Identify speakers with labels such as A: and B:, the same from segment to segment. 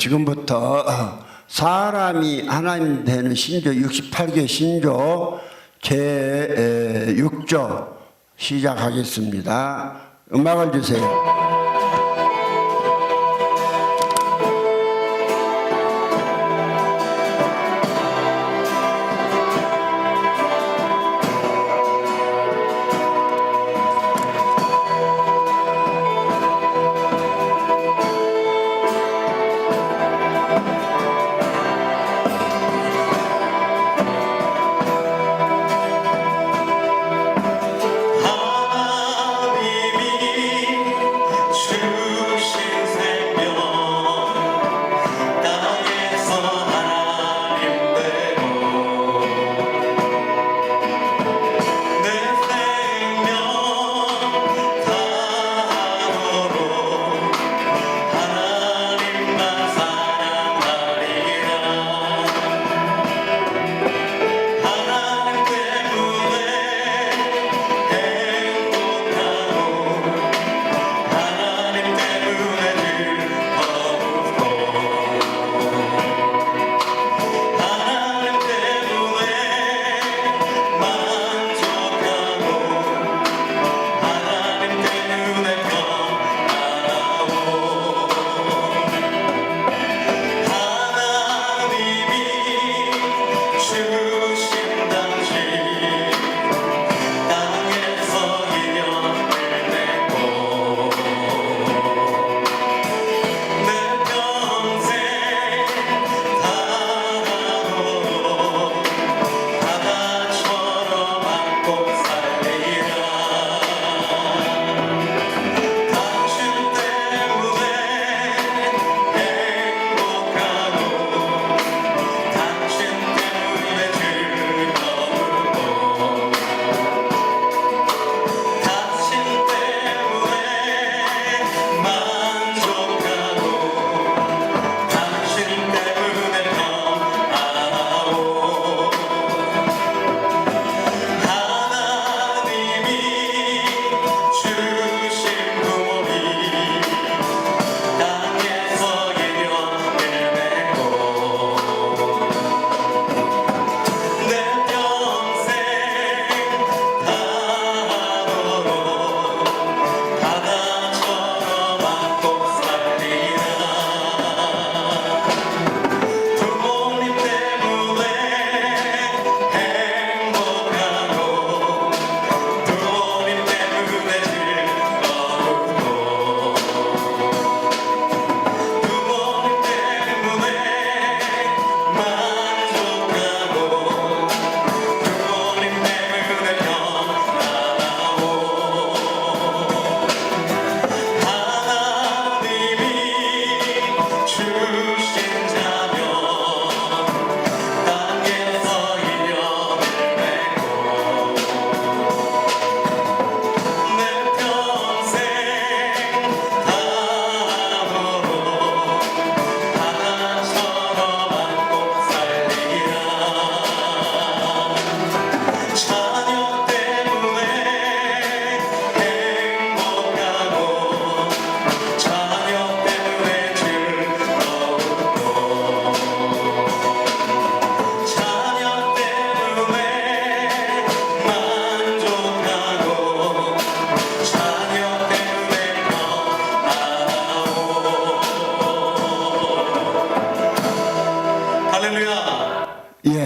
A: 지금부터 사람이 하나님 되는 신조 68개 신조 제 6조 시작하겠습니다. 음악을 주세요.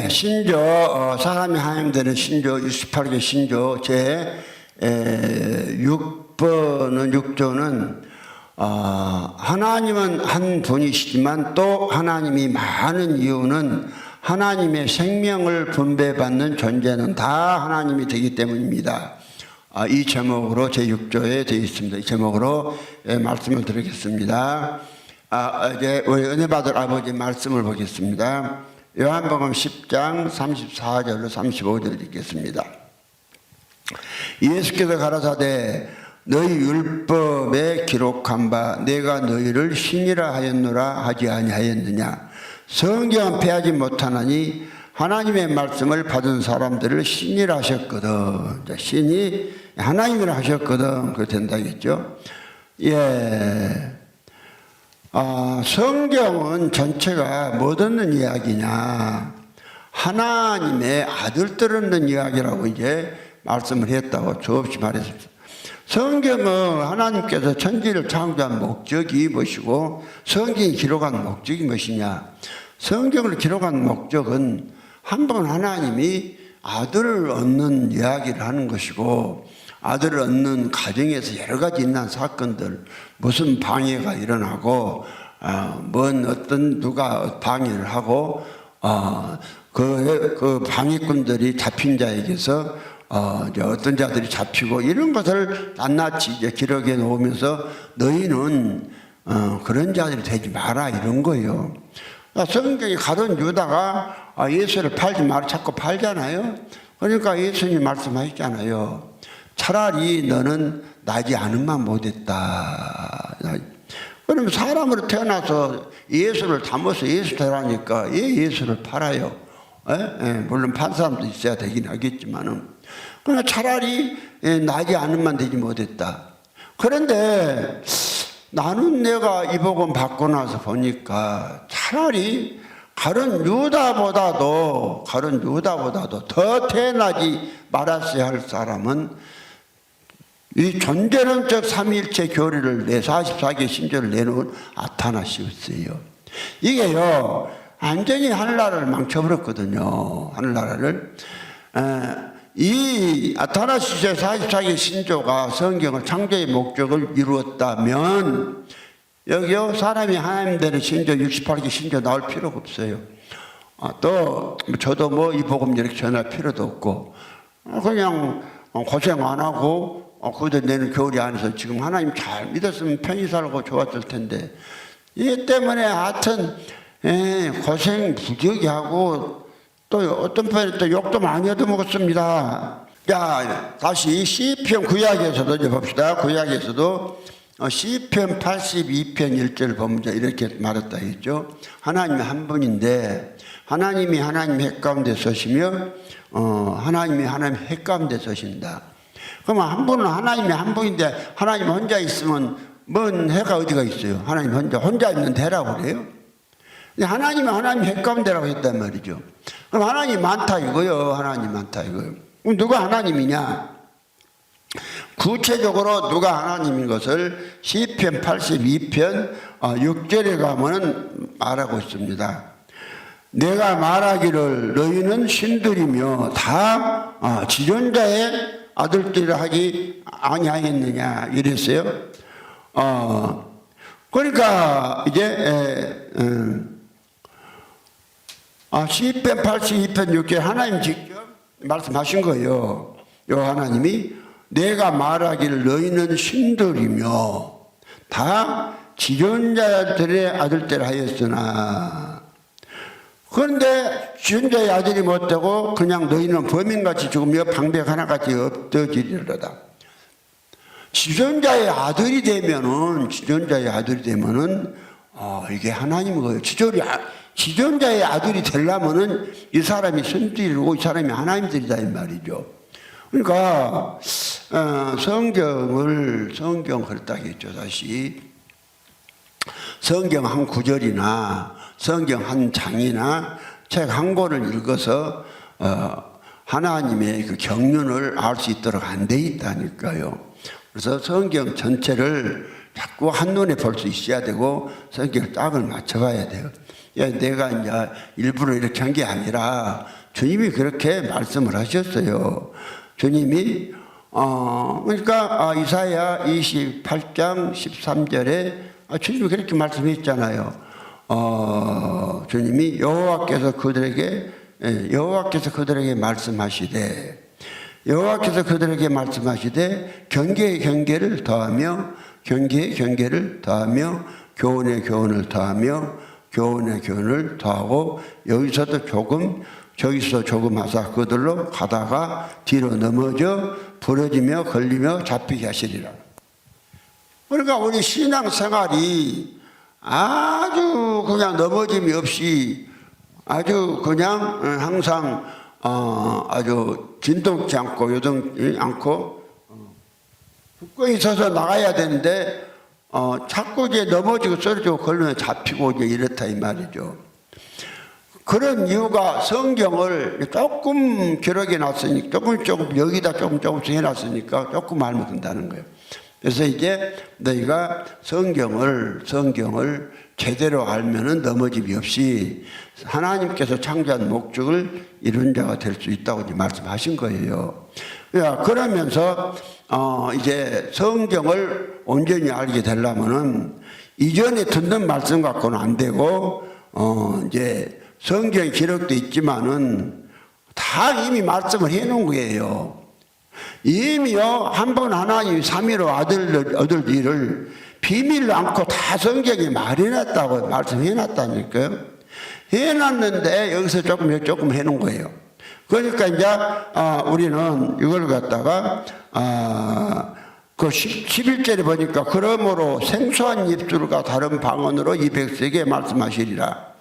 A: 신조 사람이 하나님되는 신조 68개 신조 제 6조는 하나님은 한 분이시지만 또 하나님이 많은 이유는 하나님의 생명을 분배받는 존재는 다 하나님이 되기 때문입니다. 이 제목으로 제 6조에 되어 있습니다. 이 제목으로 말씀을 드리겠습니다. 이제 우리 은혜 받을 아버지 말씀을 보겠습니다. 요한복음 10장 34절로 35절 읽겠습니다. 예수께서 가라사대 너희 율법에 기록한 바 내가 너희를 신이라 하였노라 하지 아니하였느냐. 성경은 패하지 못하나니 하나님의 말씀을 받은 사람들을 신이라 하셨거든. 신이 하나님이라 하셨거든. 그렇게 된다겠죠. 예. 성경은 전체가 뭐 듣는 이야기냐? 하나님의 아들들 얻는 이야기라고 이제 말씀을 했다고 수없이 말했습니다. 성경은 하나님께서 천지를 창조한 목적이 무엇이고 성경이 기록한 목적이 무엇이냐? 성경을 기록한 목적은 한번 하나님이 아들을 얻는 이야기를 하는 것이고 아들을 얻는 가정에서 여러 가지 있는 사건들 무슨 방해가 일어나고 어떤 누가 방해를 하고 그 방해꾼들이 잡힌 자에게서 어떤 자들이 잡히고 이런 것을 낱낱이 이제 기록해 놓으면서 너희는 그런 자들이 되지 마라 이런 거예요. 성경에 가론 유다가 예수를 팔지 마라 자꾸 팔잖아요. 그러니까 예수님이 말씀하셨잖아요. 차라리 너는 나지 않음만 못했다. 그러면 사람으로 태어나서 예수를 담아서 예수 되라니까 예수를 팔아요. 물론 판 사람도 있어야 되긴 하겠지만은 그러나 차라리 나지 않음만 되지 못했다. 그런데 나는 내가 이 복음 받고 나서 보니까 차라리 가룟 유다보다도 더 태어나지 말았어야 할 사람은 이 존재론적 삼위일체 교리를 44개 신조를 내놓은 아타나시우스예요. 이게요 완전히 하늘나라를 망쳐버렸거든요. 하늘나라를. 이 아타나시스의 44개 신조가 성경을 창조의 목적을 이루었다면 여기요 사람이 하나님 되는 신조 68개 신조 나올 필요가 없어요. 또 저도 뭐 이 복음 이렇게 전할 필요도 없고 그냥 고생 안 하고 그들 내는 교리 안에서 지금 하나님 잘 믿었으면 편히 살고 좋았을 텐데 이 때문에 하여튼 고생 부지하게 하고 또 어떤 편에 또 욕도 많이 얻어먹었습니다. 자, 다시 시편 구약에서도 이제 봅시다. 구약에서도 시편 82편 1절 보면 이렇게 말했다 했죠. 하나님이 한 분인데 하나님이 하나님 핵 가운데 서시며 하나님이 하나님 핵 가운데 서신다. 그러면 한 분은 하나님이 한 분인데 하나님 혼자 있으면 뭔 해가 어디가 있어요? 하나님 혼자 있는 대라고 그래요. 하나님이 하나님 핵 가운데라고 했단 말이죠. 그럼 하나님 많다 이거요. 하나님 많다 이거요. 그럼 누가 하나님이냐? 구체적으로 누가 하나님인 것을 시편 82편 6절에 가면은 말하고 있습니다. 내가 말하기를 너희는 신들이며 다 지존자의 아들들이라 하지 아니하였느냐 이랬어요. 그러니까 이제 시편 82편 6절 하나님 직접 말씀하신 거예요. 요 하나님이 내가 말하기를 너희는 신들이며 다 지존자들의 아들들 하였으나 그런데 지존자의 아들이 못되고 그냥 너희는 범인같이 죽으며 방백 하나같이 없어지리로다. 지존자의 아들이 되면은 이게 하나님인 거예요. 지존자의 아들이 되려면은 이 사람이 선들이고 이 사람이 하나님들이다 이 말이죠. 그러니까 성경 그렇다 했죠. 다시 성경 한 구절이나 성경 한 장이나 책 한 권을 읽어서 하나님의 그 경륜을 알 수 있도록 안 돼 있다니까요. 그래서 성경 전체를 자꾸 한눈에 볼 수 있어야 되고 성경 딱을 맞춰봐야 돼요. 내가 이제 일부러 이렇게 한 게 아니라 주님이 그렇게 말씀을 하셨어요. 주님이 그러니까 이사야 28장 13절에 주님이 그렇게 말씀했잖아요. 주님이 여호와께서 그들에게 말씀하시되 경계에 경계를 더하며 교훈에 교훈을 더하고 여기서도 조금 저기서 조금 하사 그들로 가다가 뒤로 넘어져 부러지며 걸리며 잡히게 하시리라. 그러니까 우리 신앙생활이 아주 그냥 넘어짐이 없이 아주 그냥 항상 아주 진동치 않고 요동치 않고 굳건히 서서 나가야 되는데 자꾸 이제 넘어지고 쓰러지고 걸리면 잡히고 이제 이렇다 이 말이죠. 그런 이유가 성경을 조금 기록해 놨으니까 조금 여기다 조금씩 해놨으니까 조금 알면 된다는 거예요. 그래서 이제 너희가 성경을 제대로 알면은 넘어짐이 없이 하나님께서 창조한 목적을 이룬 자가 될 수 있다고 이제 말씀하신 거예요. 그러면서 이제 성경을 온전히 알게 되려면은 이전에 듣는 말씀 갖고는 안 되고 이제 성경에 기록되어 있지만은 다 이미 말씀을 해놓은 거예요. 이미요 한 번 하나님이 삼위로 아들을 얻을 일을 비밀로 않고 다 성경에 말해놨다고 말씀해놨다니까요. 해놨는데 여기서 조금 해놓은 거예요. 그러니까 이제 우리는 이걸 갖다가 그 11절에 보니까 그러므로 생소한 입술과 다른 방언으로 이 백성에게 말씀하시리라.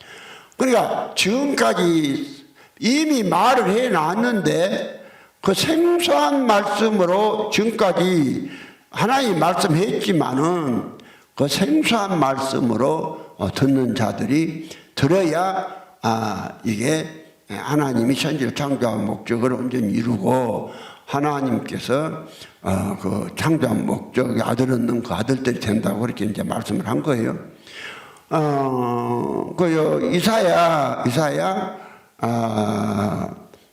A: 그러니까 지금까지 이미 말을 해놨는데 그 생소한 말씀으로 지금까지 하나님 말씀했지만은 그 생소한 말씀으로 듣는 자들이 들어야 이게 하나님이 천지를 창조한 목적을 온전히 이루고 하나님께서 그 창조한 목적 아들 얻는 그 아들들이 된다고 그렇게 이제 말씀을 한 거예요.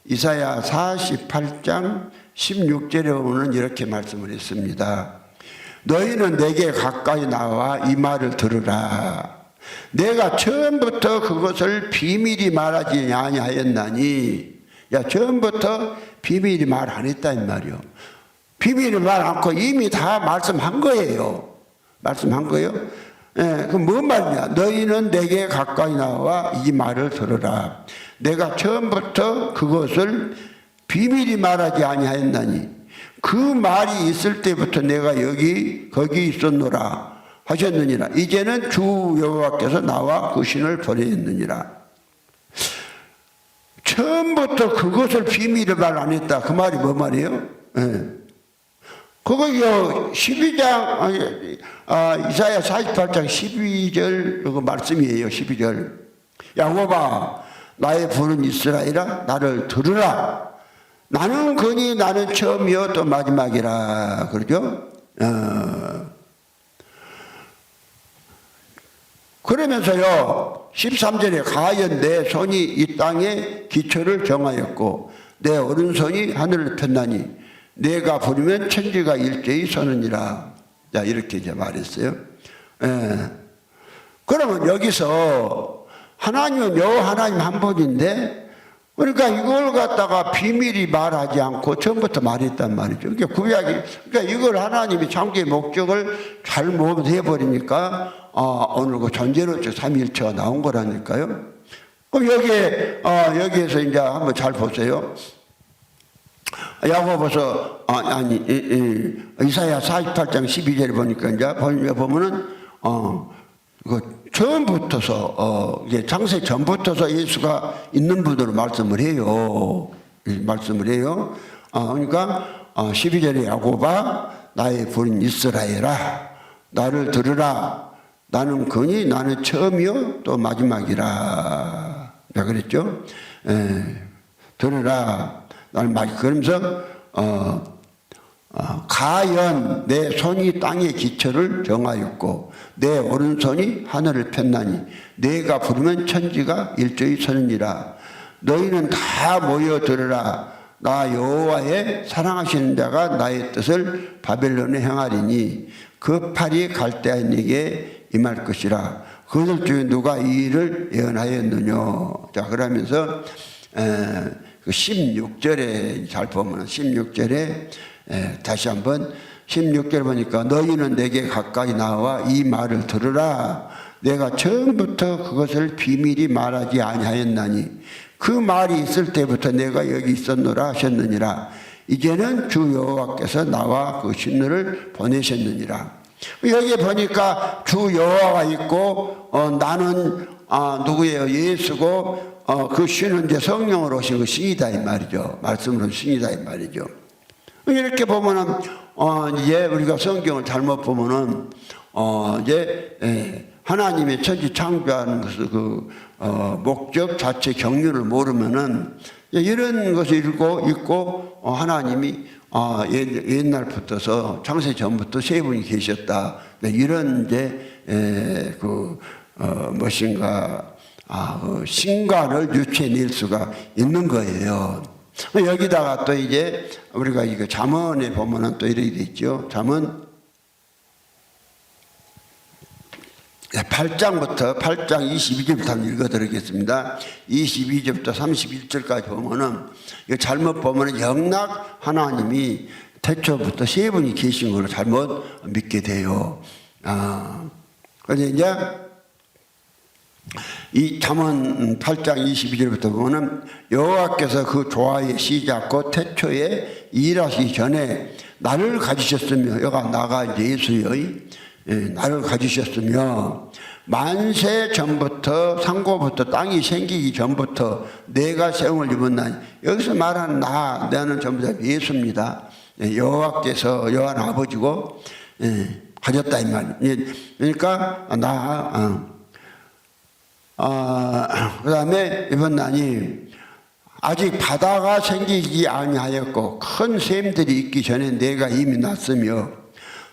A: 이사야 48장 16절에 보면 이렇게 말씀을 했습니다. 너희는 내게 가까이 나와 이 말을 들으라. 내가 처음부터 그것을 비밀히 말하지 아니하였나니. 야, 처음부터 비밀히 말 안 했다 이 말이요. 비밀히 말 않고 이미 다 말씀한 거예요. 말씀한 거예요. 예, 그럼 뭔 말이냐? 너희는 내게 가까이 나와 이 말을 들으라. 내가 처음부터 그것을 비밀히 말하지 아니하였나니 그 말이 있을 때부터 내가 거기 있었노라 하셨느니라. 이제는 주 여호와께서 나와 그 신을 보내었느니라. 처음부터 그것을 비밀히 말 안 했다. 그 말이 뭐 말이에요? 예. 그거 12장 이사야 48장 12절 그 말씀이에요. 12절. 야곱아 나의 부른 이스라엘아 나를 들으라. 나는 거니 나는 처음이요 또 마지막이라. 그러죠? 그러면서요 13절에 가연 내 손이 이 땅에 기초를 정하였고 내 오른손이 하늘을 폈나니 내가 부르면 천지가 일제히 서느니라. 자, 이렇게 이제 말했어요. 그러면 여기서 하나님은 하나님 한 분인데, 그러니까 이걸 갖다가 비밀히 말하지 않고 처음부터 말했단 말이죠. 그러니까 그러니까 이걸 하나님이 창조의 목적을 잘못 해버리니까, 오늘 그 존재론적 삼위일체가 나온 거라니까요. 그럼 여기에서 이제 한번 잘 보세요. 야고보서 이사야 48장 12절에 보니까 이제 보면은 처음부터서 이게 창세 전부터서 예수가 있는 분으로 말씀을 해요. 그러니까 12절에 야고보아 나의 부른 이스라엘아 나를 들으라. 나는 거니 나는 처음이요 또 마지막이라. 그랬죠. 들으라. 그러면서 가연 내 손이 땅의 기초를 정하였고 내 오른손이 하늘을 폈나니 내가 부르면 천지가 일제히 서느니라. 너희는 다 모여 들으라. 나 여호와의 사랑하시는 자가 나의 뜻을 바벨론에 행하리니 그 팔이 갈대아인에게 임할 것이라. 그들 중에 누가 이 일을 예언하였느냐. 자, 그러면서 16절에 잘 보면 16절에 다시 한번 16절 보니까 너희는 내게 가까이 나와 이 말을 들으라. 내가 처음부터 그것을 비밀히 말하지 아니하였나니 그 말이 있을 때부터 내가 여기 있었노라 하셨느니라. 이제는 주 여호와께서 나와 그 신을 보내셨느니라. 여기 보니까 주 여호와가 있고 나는 누구예요? 예수고 그 신은 이제 성령으로 오신 그 신이다 이 말이죠. 말씀으로 신이다 이 말이죠. 이렇게 보면은 이제 우리가 성경을 잘못 보면은 하나님의 천지 창조하는 것을 목적 자체 경륜을 모르면은 이런 것을 읽고 하나님이 옛날부터서 창세 전부터 세 분이 계셨다. 이런 신관을 유추해낼 수가 있는 거예요. 여기다가 또 이제 우리가 이거 잠언에 보면은 또 이렇게 돼 있죠. 잠언 8장 22절부터 한번 읽어드리겠습니다. 22절부터 31절까지 보면은, 이거 잘못 보면은 영락 하나님이 태초부터 세 분이 계신 걸로 잘못 믿게 돼요. 그래서 이제 이 잠언 8장 22절부터 보면은 여호와께서 그 조화의 시작 곧 태초에 일하시기 전에 나를 가지셨으며, 여가 나가 이제 예수의 나를 가지셨으며 만세 전부터 상고부터 땅이 생기기 전부터 내가 세움을 입었나니, 여기서 말하는 나는 전부 다 예수입니다. 여호와께서 여호와는 아버지고 가졌다 이 말이에요. 그러니까 그 다음에 입었나니 아직 바다가 생기지 아니하였고 큰 샘들이 있기 전에 내가 이미 났으며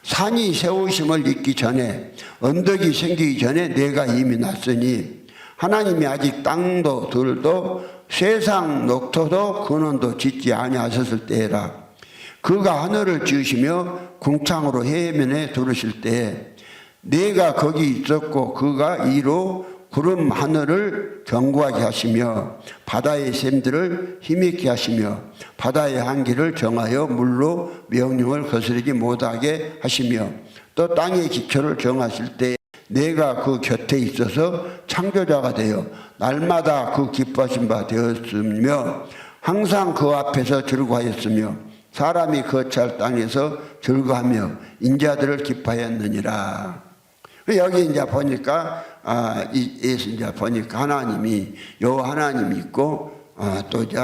A: 산이 세우심을 잇기 전에 언덕이 생기기 전에 내가 이미 났으니 하나님이 아직 땅도 들도 세상 녹토도 근원도 짓지 아니하셨을 때라. 그가 하늘을 지으시며 궁창으로 해면에 두르실 때 내가 거기 있었고 그가 이로 구름 하늘을 견고하게 하시며 바다의 샘들을 힘있게 하시며 바다의 한기를 정하여 물로 명령을 거스르지 못하게 하시며 또 땅의 기초를 정하실 때 내가 그 곁에 있어서 창조자가 되어 날마다 그 기뻐하신 바 되었으며 항상 그 앞에서 즐거워하였으며 사람이 거처할 땅에서 즐거워하며 인자들을 기뻐하였느니라. 여기 이제 보니까 예수 이제 보니까 하나님이 여호와 하나님이 있고 또 이제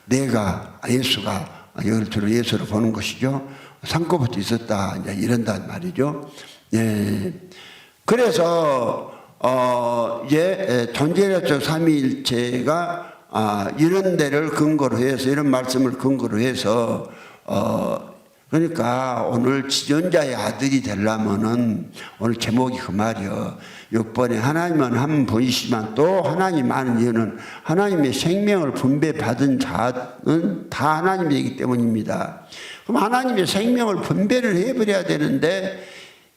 A: 내가 예수가 이걸 주로 예수로 보는 것이죠. 상고부터 있었다 이제 이런단 말이죠. 예. 그래서 이제 존재적 삼위일체가 이런 데를 근거로 해서 이런 말씀을 근거로 해서 그러니까 오늘 지존자의 아들이 되려면은 오늘 제목이 그 말이요. 6번에 하나님은 한 분이시지만 또 하나님 많은 이유는 하나님의 생명을 분배받은 자는 다 하나님이기 때문입니다. 그럼 하나님의 생명을 분배를 해버려야 되는데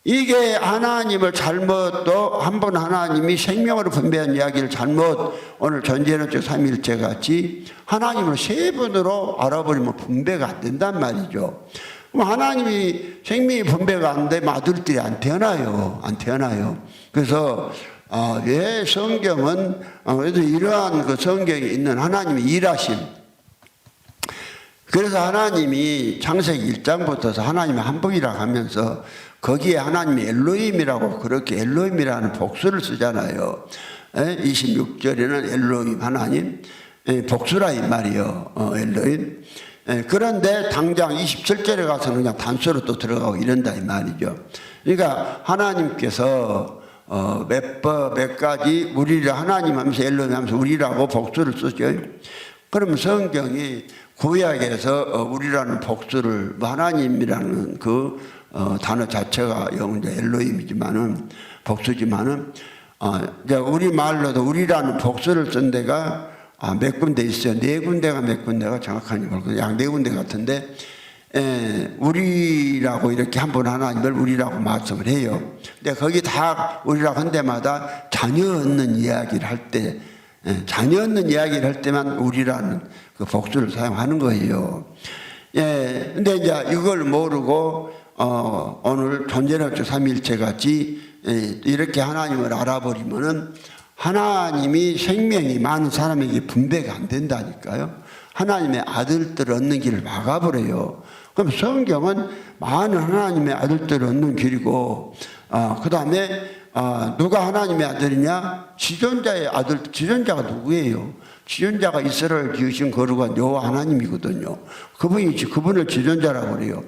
A: 이게 하나님을 잘못 또 한 번 하나님이 생명으로 분배한 이야기를 잘못 오늘 전제론적 삼위일체 같이 하나님을 세 번으로 알아버리면 분배가 안 된단 말이죠. 그럼 하나님이 생명이 분배가 안 되면 아들들이 안 태어나요. 안 태어나요. 그래서 왜 성경은 그래도 이러한 그 성경에 있는 하나님의 일하심. 그래서 하나님이 창세기 1장부터 하나님의 한복이라고 하면서 거기에 하나님이 엘로힘이라고 그렇게 엘로힘이라는 복수를 쓰잖아요. 26절에는 엘로힘 하나님 복수라 이 말이요. 엘로힘. 그런데 당장 27절에 가서는 그냥 단수로 또 들어가고 이런다 이 말이죠. 그러니까 하나님께서 몇 가지 우리를 하나님 하면서 엘로힘 하면서 우리라고 복수를 쓰죠. 그러면 성경이 구약에서 우리라는 복수를 하나님이라는 그 단어 자체가 영제 엘로힘이지만은 복수지만은 이제 우리 말로도 우리라는 복수를 쓴 데가 몇 군데 있어요. 네 군데가 몇 군데가 정확하게 모르고 약 네 군데 같은데 우리라고 이렇게 한 번 하나님을 우리라고 말씀을 해요. 근데 거기 다 우리라고 한 데마다 자녀 얻는 이야기를 할 때 자녀 얻는 이야기를 할 때만 우리라는 그 복수를 사용하는 거예요. 근데 이제 이걸 모르고 오늘 존재론적 삼위일체 같이 이렇게 하나님을 알아버리면은 하나님이 생명이 많은 사람에게 분배가 안 된다니까요. 하나님의 아들들을 얻는 길을 막아버려요. 그럼 성경은 많은 하나님의 아들들을 얻는 길이고 그 다음에 누가 하나님의 아들이냐? 지존자의 아들. 지존자가 누구예요? 지존자가 이스라엘 지으신 거룩한 여호와 하나님이거든요. 그분을 지존자라고 그래요.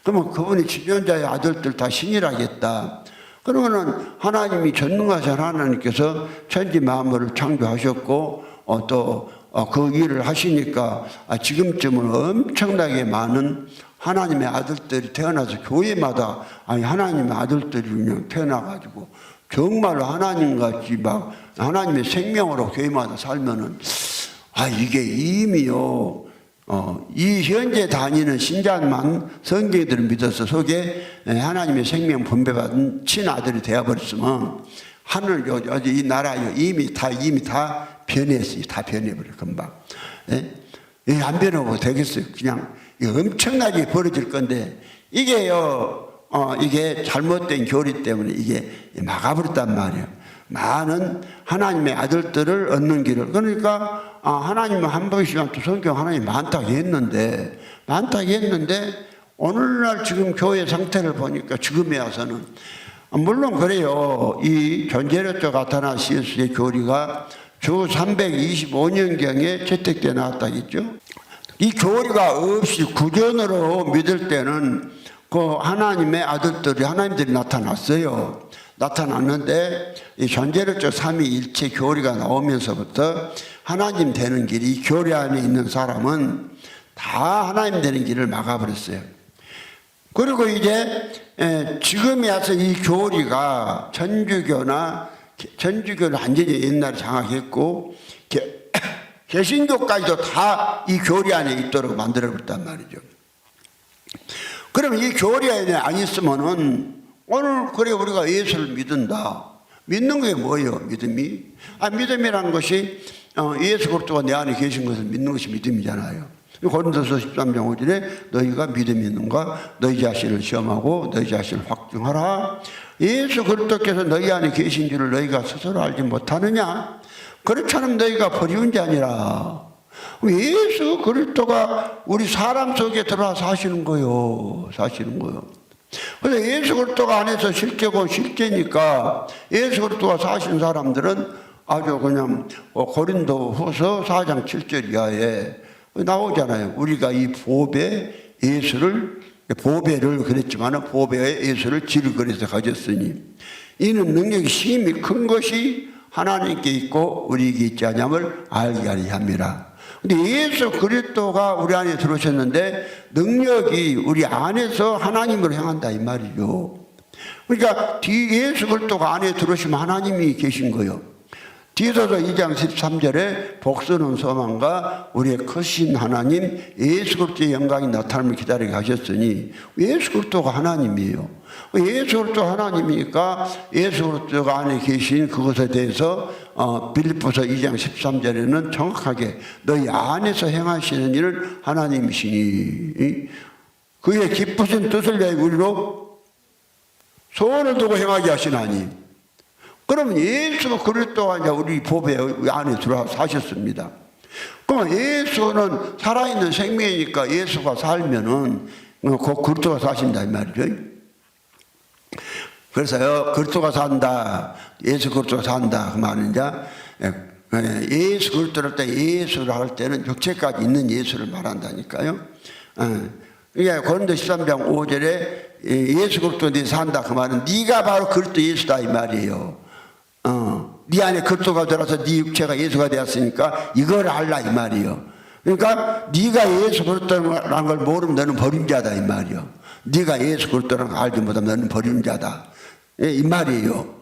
A: 그러면 그분이 주전자의 아들들 다 신이라겠다. 그러면은 하나님이 전능하신 하나님께서 천지 만물을 창조하셨고 또 그 일을 하시니까 지금쯤은 엄청나게 많은 하나님의 아들들이 태어나서 교회마다 하나님의 아들들이 그냥 태어나가지고 정말로 하나님같이 막 하나님의 생명으로 교회마다 살면은 이게 이미요. 이 현재 다니는 신자만 성경들을 믿어서 속에 하나님의 생명 분배받은 친아들이 되어버렸으면 하늘 이 나라 이미 다 변했어요. 다 변해버려 금방. 안 변하고 되겠어요. 그냥 엄청나게 벌어질 건데 이게요. 이게 잘못된 교리 때문에 이게 막아버렸단 말이에요. 많은 하나님의 아들들을 얻는 길을. 그러니까 하나님은 한 번씩만 또 성경 하나님이 많다고 했는데 오늘날 지금 교회 상태를 보니까 지금에 와서는 물론 그래요. 이 존재론적 아타나시우스의 교리가 주 325년경에 채택되어 나왔다겠죠. 이 교리가 없이 구전으로 믿을 때는 그 하나님의 아들들이 하나님들이 나타났어요. 나타났는데 이 존재론적 삼위일체 교리가 나오면서부터 하나님 되는 길이 이 교리 안에 있는 사람은 다 하나님 되는 길을 막아버렸어요. 그리고 이제 지금에 와서 이 교리가 천주교는 완전히 옛날에 장악했고 개신교까지도 다 이 교리 안에 있도록 만들어버렸단 말이죠. 그러면 이 교리 안에 안 있으면은 오늘 그래 우리가 예수를 믿는다. 믿는 게 뭐예요? 믿음이? 믿음이라는 것이 예수 그리스도가 내 안에 계신 것을 믿는 것이 믿음이잖아요. 고린도서 13장 5절에 너희가 믿음이 있는가? 너희 자신을 시험하고 너희 자신을 확증하라. 예수 그리스도께서 너희 안에 계신 줄을 너희가 스스로 알지 못하느냐? 그렇잖아요. 너희가 버리운 자니라. 예수 그리스도가 우리 사람 속에 들어와 사시는 거요. 그래서 예수 그리스도가 안에서 실제고 실제니까 예수 그리스도가 사시는 사람들은 아주 그냥 고린도 후서 4장 7절 이하에 나오잖아요. 우리가 이 보배를 그랬지만 보배의 예수를 질그려서 가졌으니 이는 능력이 심히 큰 것이 하나님께 있고 우리에게 있지 않음을 알게 하려 함이라. 근데 예수 그리스도가 우리 안에 들어오셨는데 능력이 우리 안에서 하나님을 향한다 이 말이죠. 그러니까 예수 그리스도가 안에 들어오시면 하나님이 계신 거예요. 디도서 2장 13절에 복수는 소망과 우리의 크신 하나님 예수 그리스도의 영광이 나타남을 기다리게 하셨으니 예수 그리스도가 하나님이에요. 예수 그리스도 하나님이니까 예수 그리스도가 안에 계신 그것에 대해서 빌립보서 2장 13절에는 정확하게 너희 안에서 행하시는 일을 하나님이시니 그의 기쁘신 뜻을 위하여 우리로 소원을 두고 행하게 하시나니. 그러면 예수 그리스도가 이제 우리 보배 안에 들어와서 사셨습니다. 그러면 예수는 살아있는 생명이니까 예수가 살면은 그 그리스도가 사신다 이 말이죠. 그래서요 그리스도가 산다, 예수 그리스도가 산다 그 말은 이제 예수 그리스도를 때 예수를 할 때는 육체까지 있는 예수를 말한다니까요. 이게 고린도 13장 5절에 예수 그리스도 네 산다 그 말은 네가 바로 그리스도 예수다 이 말이에요. 네 안에 그리스도가 들어서 네 육체가 예수가 되었으니까 이걸 알라 이 말이요. 그러니까 네가 예수 그리스도라는 걸 모르면 너는 버림자다 이 말이요. 네가 예수 그리스도라는 걸 알지 못하면 너는 버림자다 이 말이에요.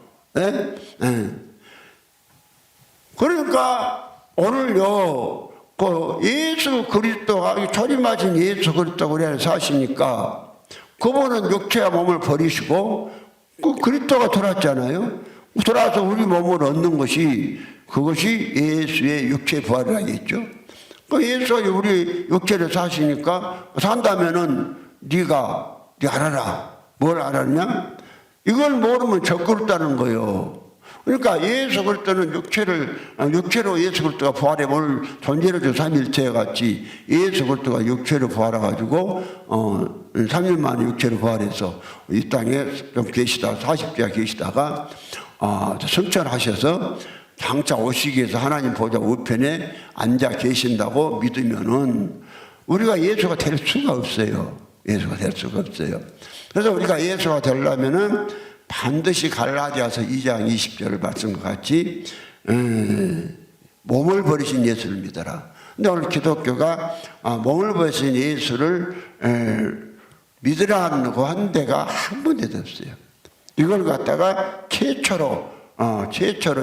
A: 그러니까 오늘요 그 예수 그리스도가 초림하신 예수 그리스도가 우리 안에 사시니까 그분은 육체와 몸을 버리시고 그 그리스도가 돌아왔잖아요. 돌아와서 우리 몸을 얻는 것이 그것이 예수의 육체 부활이라겠죠. 그 예수가 우리 육체를 사시니까 산다면은 네가 알아라. 뭘 알았냐? 이걸 모르면 적그릇다는 거예요. 그러니까 예수 그리스도는 육체로 예수 그리스도가 부활해 오늘 존재로서 삼일체 같이 예수 그리스도가 육체로 부활해가지고 3일 만에 육체로 부활해서 이 땅에 좀 계시다가 40주야 계시다가 승천하셔서 장차 오시기 위해서 하나님 보좌 우편에 앉아 계신다고 믿으면은 우리가 예수가 될 수가 없어요. 예수가 될 수가 없어요. 그래서 우리가 예수가 되려면은 반드시 갈라디아서 2장 20절을 말씀과 같이 몸을 버리신 예수를 믿어라. 근데 오늘 기독교가 몸을 버리신 예수를 믿으라고 한 데가 한 군데도 없어요. 이걸 갖다가 최초로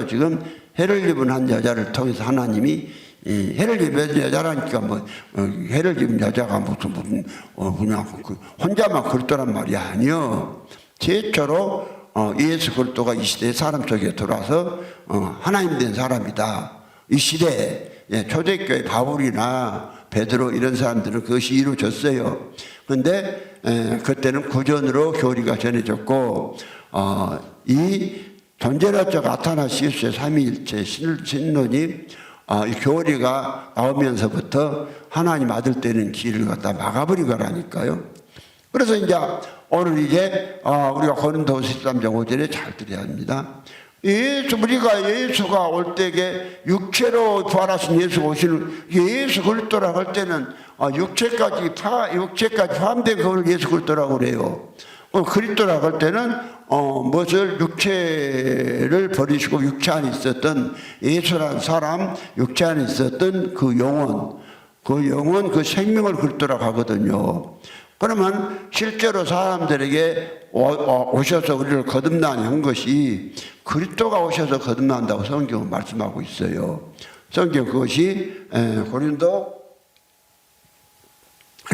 A: 지금 해를 입은 한 여자를 통해서 하나님이 해를 입은 여자라니까 해를 입은 여자가 무슨 그냥 혼자만 그렇더란 말이 아니요. 최초로 예수 그리스도가 이 시대에 사람 속에 들어와서 하나님 된 사람이다. 이 시대에 초대교회 바울이나 베드로 이런 사람들은 그것이 이루어졌어요. 그런데 그때는 구전으로 교리가 전해졌고 이 존재론적 아타나시우스의 삼위일체 신론이 이 교리가 나오면서부터 하나님 아들 되는 길을 갖다 막아버리고라니까요. 그래서 이제 오늘 이제 우리가 고린도서 13장 5절에 잘 들어야 합니다. 우리가 예수가 올 때에 육체로 부활하신 예수가 오시는 예수 그리스도라고 할 때는 육체까지 포함된 그걸 예수 그리스도라고 그래요. 그리스도라고 할 때는 무엇을 육체를 버리시고 육체 안에 있었던 예수라는 사람, 육체 안에 있었던 그 영혼, 그 생명을 그리스도라고 하거든요. 그러면 실제로 사람들에게 오셔서 우리를 거듭나게 한 것이 그리스도가 오셔서 거듭난다고 성경은 말씀하고 있어요. 성경 그것이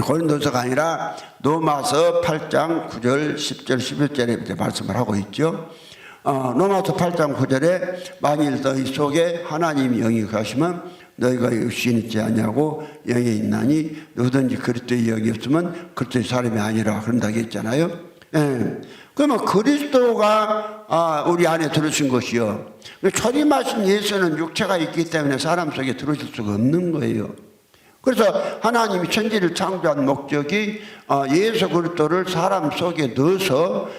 A: 고린도서가 아니라 로마서 8장 9절 10절 11절에 말씀을 하고 있죠. 로마서 8장 9절에 만일 너희 속에 하나님이 영이 가시면 너희가 육신이 있지 않냐고 영이 있나니 누구든지 그리스도의 영이 없으면 그리스도의 사람이 아니라 그런다고 했잖아요. 그러면 그리스도가 우리 안에 들어오신 것이요. 초림하신 예수는 육체가 있기 때문에 사람 속에 들어오실 수가 없는 거예요. 그래서 하나님이 천지를 창조한 목적이 예수 그리스도를 사람 속에 넣어서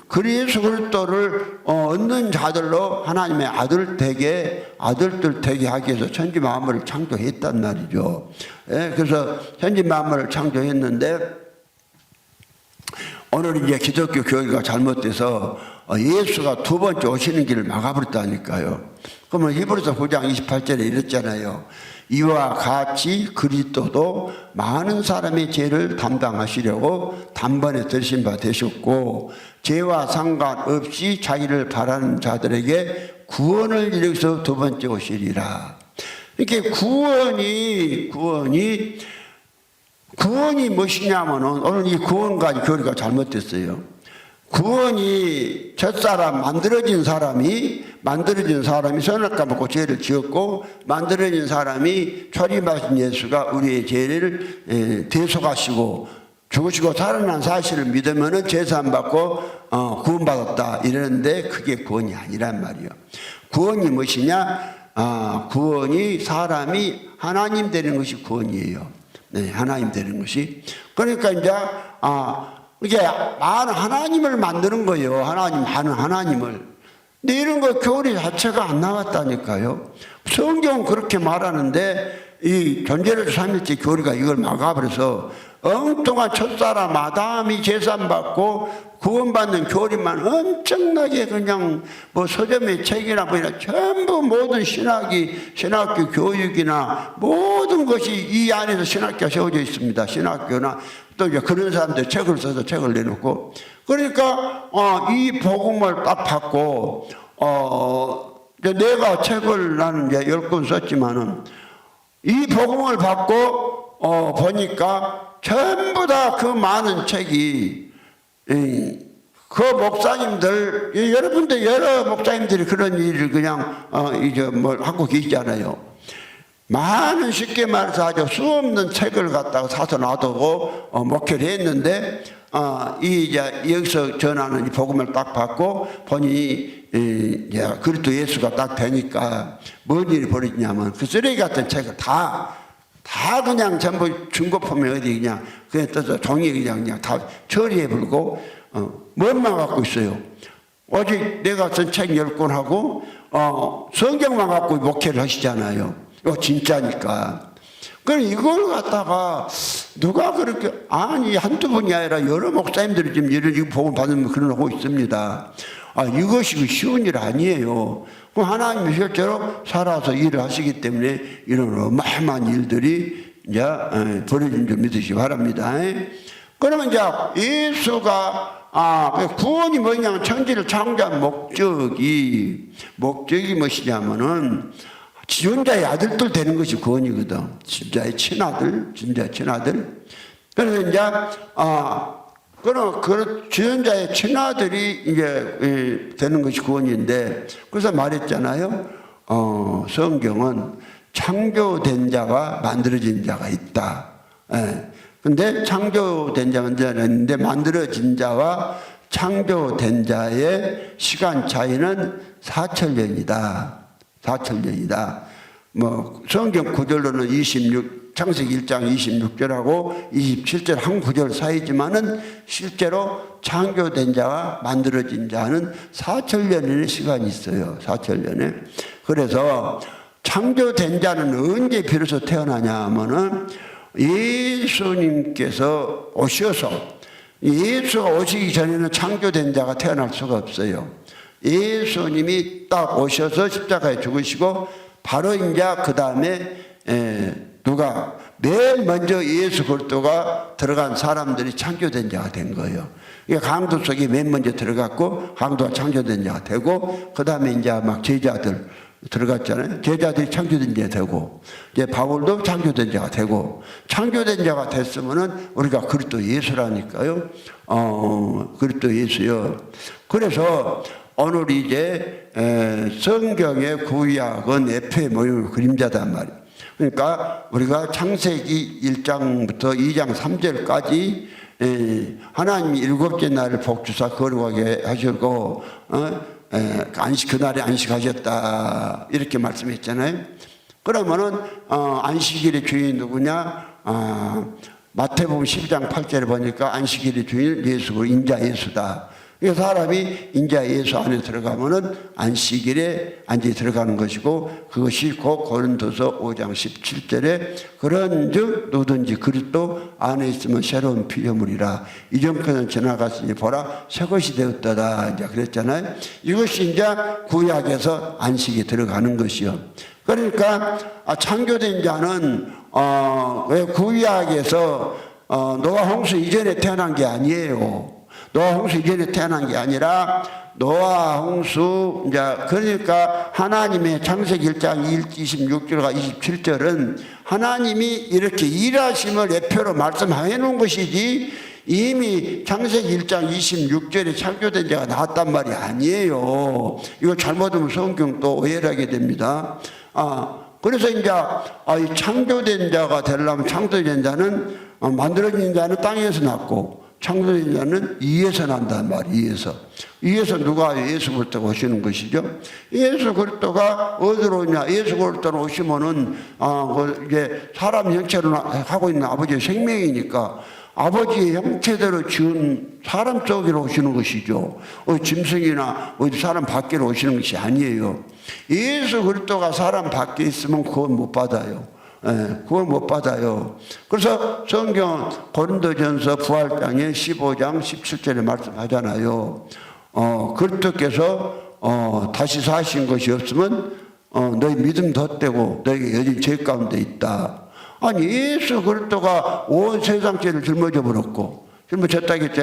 A: 그 예수 그리스도를 얻는 자들로 하나님의 아들들 되게 하기 위해서 천지 만물을 창조했단 말이죠. 그래서 천지 만물을 창조했는데 오늘 이제 기독교 교회가 잘못돼서 예수가 두 번째 오시는 길을 막아버렸다니까요. 그러면 히브리서 9장 28절에 이랬잖아요. 이와 같이 그리스도도 많은 사람의 죄를 담당하시려고 단번에 들으신 바 되셨고 죄와 상관없이 자기를 바라는 자들에게 구원을 이루셔서 두 번째 오시리라. 이렇게 구원이 무엇이냐면은 오늘 이 구원까지 교리가 잘못됐어요. 구원이 첫사람 만들어진 사람이 선을 까먹고 죄를 지었고 만들어진 사람이 초림하신 예수가 우리의 죄를 대속하시고 죽으시고 살아난 사실을 믿으면은 제사함 받고 구원받았다 이러는데 그게 구원이 아니란 말이에요. 구원이 무엇이냐? 구원이 사람이 하나님 되는 것이 구원이에요. 네, 하나님 되는 것이. 그러니까 이제 이게 많은 하나님을 만드는 거예요. 많은 하나님을. 근데 이런 거 교리 자체가 안 나왔다니까요. 성경은 그렇게 말하는데 이 존재를 삼일째 교리가 이걸 막아버려서 엉뚱한 첫사람 아담이 제사받고 구원받는 교리만 엄청나게 그냥 서점의 책이나 전부 모든 신학교 교육이나 모든 것이 이 안에서 신학교가 세워져 있습니다. 신학교나 또 이제 그런 사람들 책을 써서 책을 내놓고 그러니까 이 복음을 딱 받고 내가 책을 나는 이제 10권 썼지만은 이 복음을 받고 보니까 전부 다 그 많은 책이 그 목사님들 여러분들 여러 목사님들이 그런 일을 그냥 하고 계시잖아요. 많은 쉽게 말해서 아주 수없는 책을 갖다가 사서 놔두고 목회를 했는데 여기서 전하는 이 복음을 딱 받고 본인이 그리스도 예수가 딱 되니까 뭔 일이 벌어지냐면 그 쓰레기 같은 책을 다 그냥 전부 중고품에 어디 그냥 떠서 종이에 그냥 다 처리해 버리고 뭐만 갖고 있어요. 오직 내가 쓴 책 10권 하고 성경만 갖고 목회를 하시잖아요. 이거 진짜니까. 그럼 이걸 갖다가 누가 그렇게, 아니, 한두 분이 아니라 여러 목사님들이 지금 이런 복음 받으면 그런 하고 있습니다. 이것이 쉬운 일 아니에요. 하나님이 실제로 살아서 일을 하시기 때문에 이런 어마어마한 일들이 이제 벌어진 줄 믿으시기 바랍니다. 그러면 이제 예수가 구원이 뭐냐면 천지를 창조한 목적이 무엇이냐면은 지존자의 아들들 되는 것이 구원이거든. 지존자의 친아들. 그래서 이제 그런 지존자의 친아들이 이제 되는 것이 구원인데, 그래서 말했잖아요. 성경은 창조된 자와 만들어진 자가 있다. 근데 창조된 자가 있는데 만들어진 자와 창조된 자의 시간 차이는 4천년이다. 4천년이다. 성경 구절로는 창세기 1장 26절하고 27절 한 구절 사이지만은 실제로 창조된 자와 만들어진 자는 4천년의 시간이 있어요. 4천년에. 그래서 창조된 자는 언제 비로소 태어나냐 하면은 예수님께서 오셔서, 예수가 오시기 전에는 창조된 자가 태어날 수가 없어요. 예수님이 딱 오셔서 십자가에 죽으시고 바로 이제 그 다음에 누가 맨 먼저 예수 그리스도가 들어간 사람들이 창조된 자가 된 거예요. 강도 속에 맨 먼저 들어갔고 강도가 창조된 자가 되고 그 다음에 이제 막 제자들 들어갔잖아요. 제자들이 창조된 자가 되고 이제 바울도 창조된 자가 되고, 창조된 자가 됐으면은 우리가 그리스도 예수라니까요. 그리스도 예수요. 그래서 오늘 이제 성경의 구약은 F의 모형의 그림자단 말이에요. 그러니까 우리가 창세기 1장부터 2장 3절까지 하나님이 일곱째 날을 복주사 거룩하게 하시고 그날에 안식하셨다 이렇게 말씀했잖아요. 그러면은 안식일의 주인이 누구냐? 마태복음 12장 8절에 보니까 안식일의 주인은 예수고 인자 예수다. 이 사람이 인자 예수 안에 들어가면은 안식일에 안지 들어가는 것이고, 그것이 곧 고린도서 5장 17절에 그런즉 누구든지 그리스도 안에 있으면 새로운 피조물이라, 이전 것은 지나갔으니 보라 새 것이 되었다다 이제 그랬잖아요. 이것이 이제 구약에서 안식이 들어가는 것이요. 그러니까 창조된 자는 왜 구약에서 노아 홍수 이전에 태어난 게 아니에요. 노아 홍수 이전에 태어난 게 아니라 노아 홍수 이제 그러니까 하나님의 창세기 1장 26절과 27절은 하나님이 이렇게 일하심을 예표로 말씀해 놓은 것이지 이미 창세기 1장 26절에 창조된 자가 나왔단 말이 아니에요. 이거 잘못하면 성경 또 오해를 하게 됩니다. 그래서 이제 이 창조된 자가 되려면 창조된 자는 만들어진 자는 땅에서 났고 창조된 자는 이에서 난단 말이에요. 이에서 누가 예수 그리스도가 오시는 것이죠. 예수 그리스도가 어디로 오냐? 예수 그리스도로 오시면은 이제 사람 형체로 하고 있는 아버지의 생명이니까 아버지의 형체대로 지은 사람 속으로 오시는 것이죠. 짐승이나 어디 사람 밖으로 오시는 것이 아니에요. 예수 그리스도가 사람 밖에 있으면 그건 못 받아요. 그걸 못 받아요. 그래서 성경 고린도전서 부활장에 15장 17절에 말씀하잖아요. 그리스도께서 다시 사신 것이 없으면 너희 믿음 덧대고 너희가 여전히 죄 가운데 있다. 아니 예수 그리스도가 온 세상 죄를 짊어져 버렸고 짊어졌다겠죠.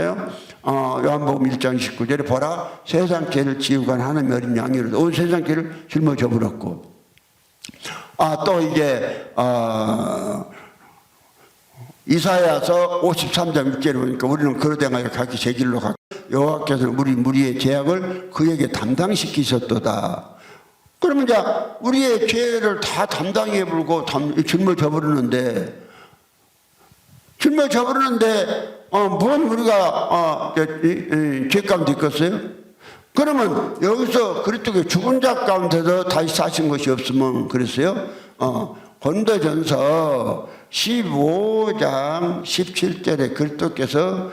A: 요한복음 1장 19절에 보라 세상 죄를 지우고 간 하나님의 어린 양이로다. 온 세상 죄를 짊어져 버렸고, 또 이제 이사야서 53장 6절에 보니까 우리는 그러되하여 각기 제 길로 갔고 여호와께서는 우리 무리의 죄악을 그에게 담당시키셨도다. 그러면 이제 우리의 죄를 다 담당해 불고 짊어져 버리는데 뭔 우리가 죄 가운데 있겠어요? 그러면 여기서 그리스도의 죽은 자 가운데서 다시 사신 것이 없으면 그랬어요. 고린도전서 15장 17절에 그리스도께서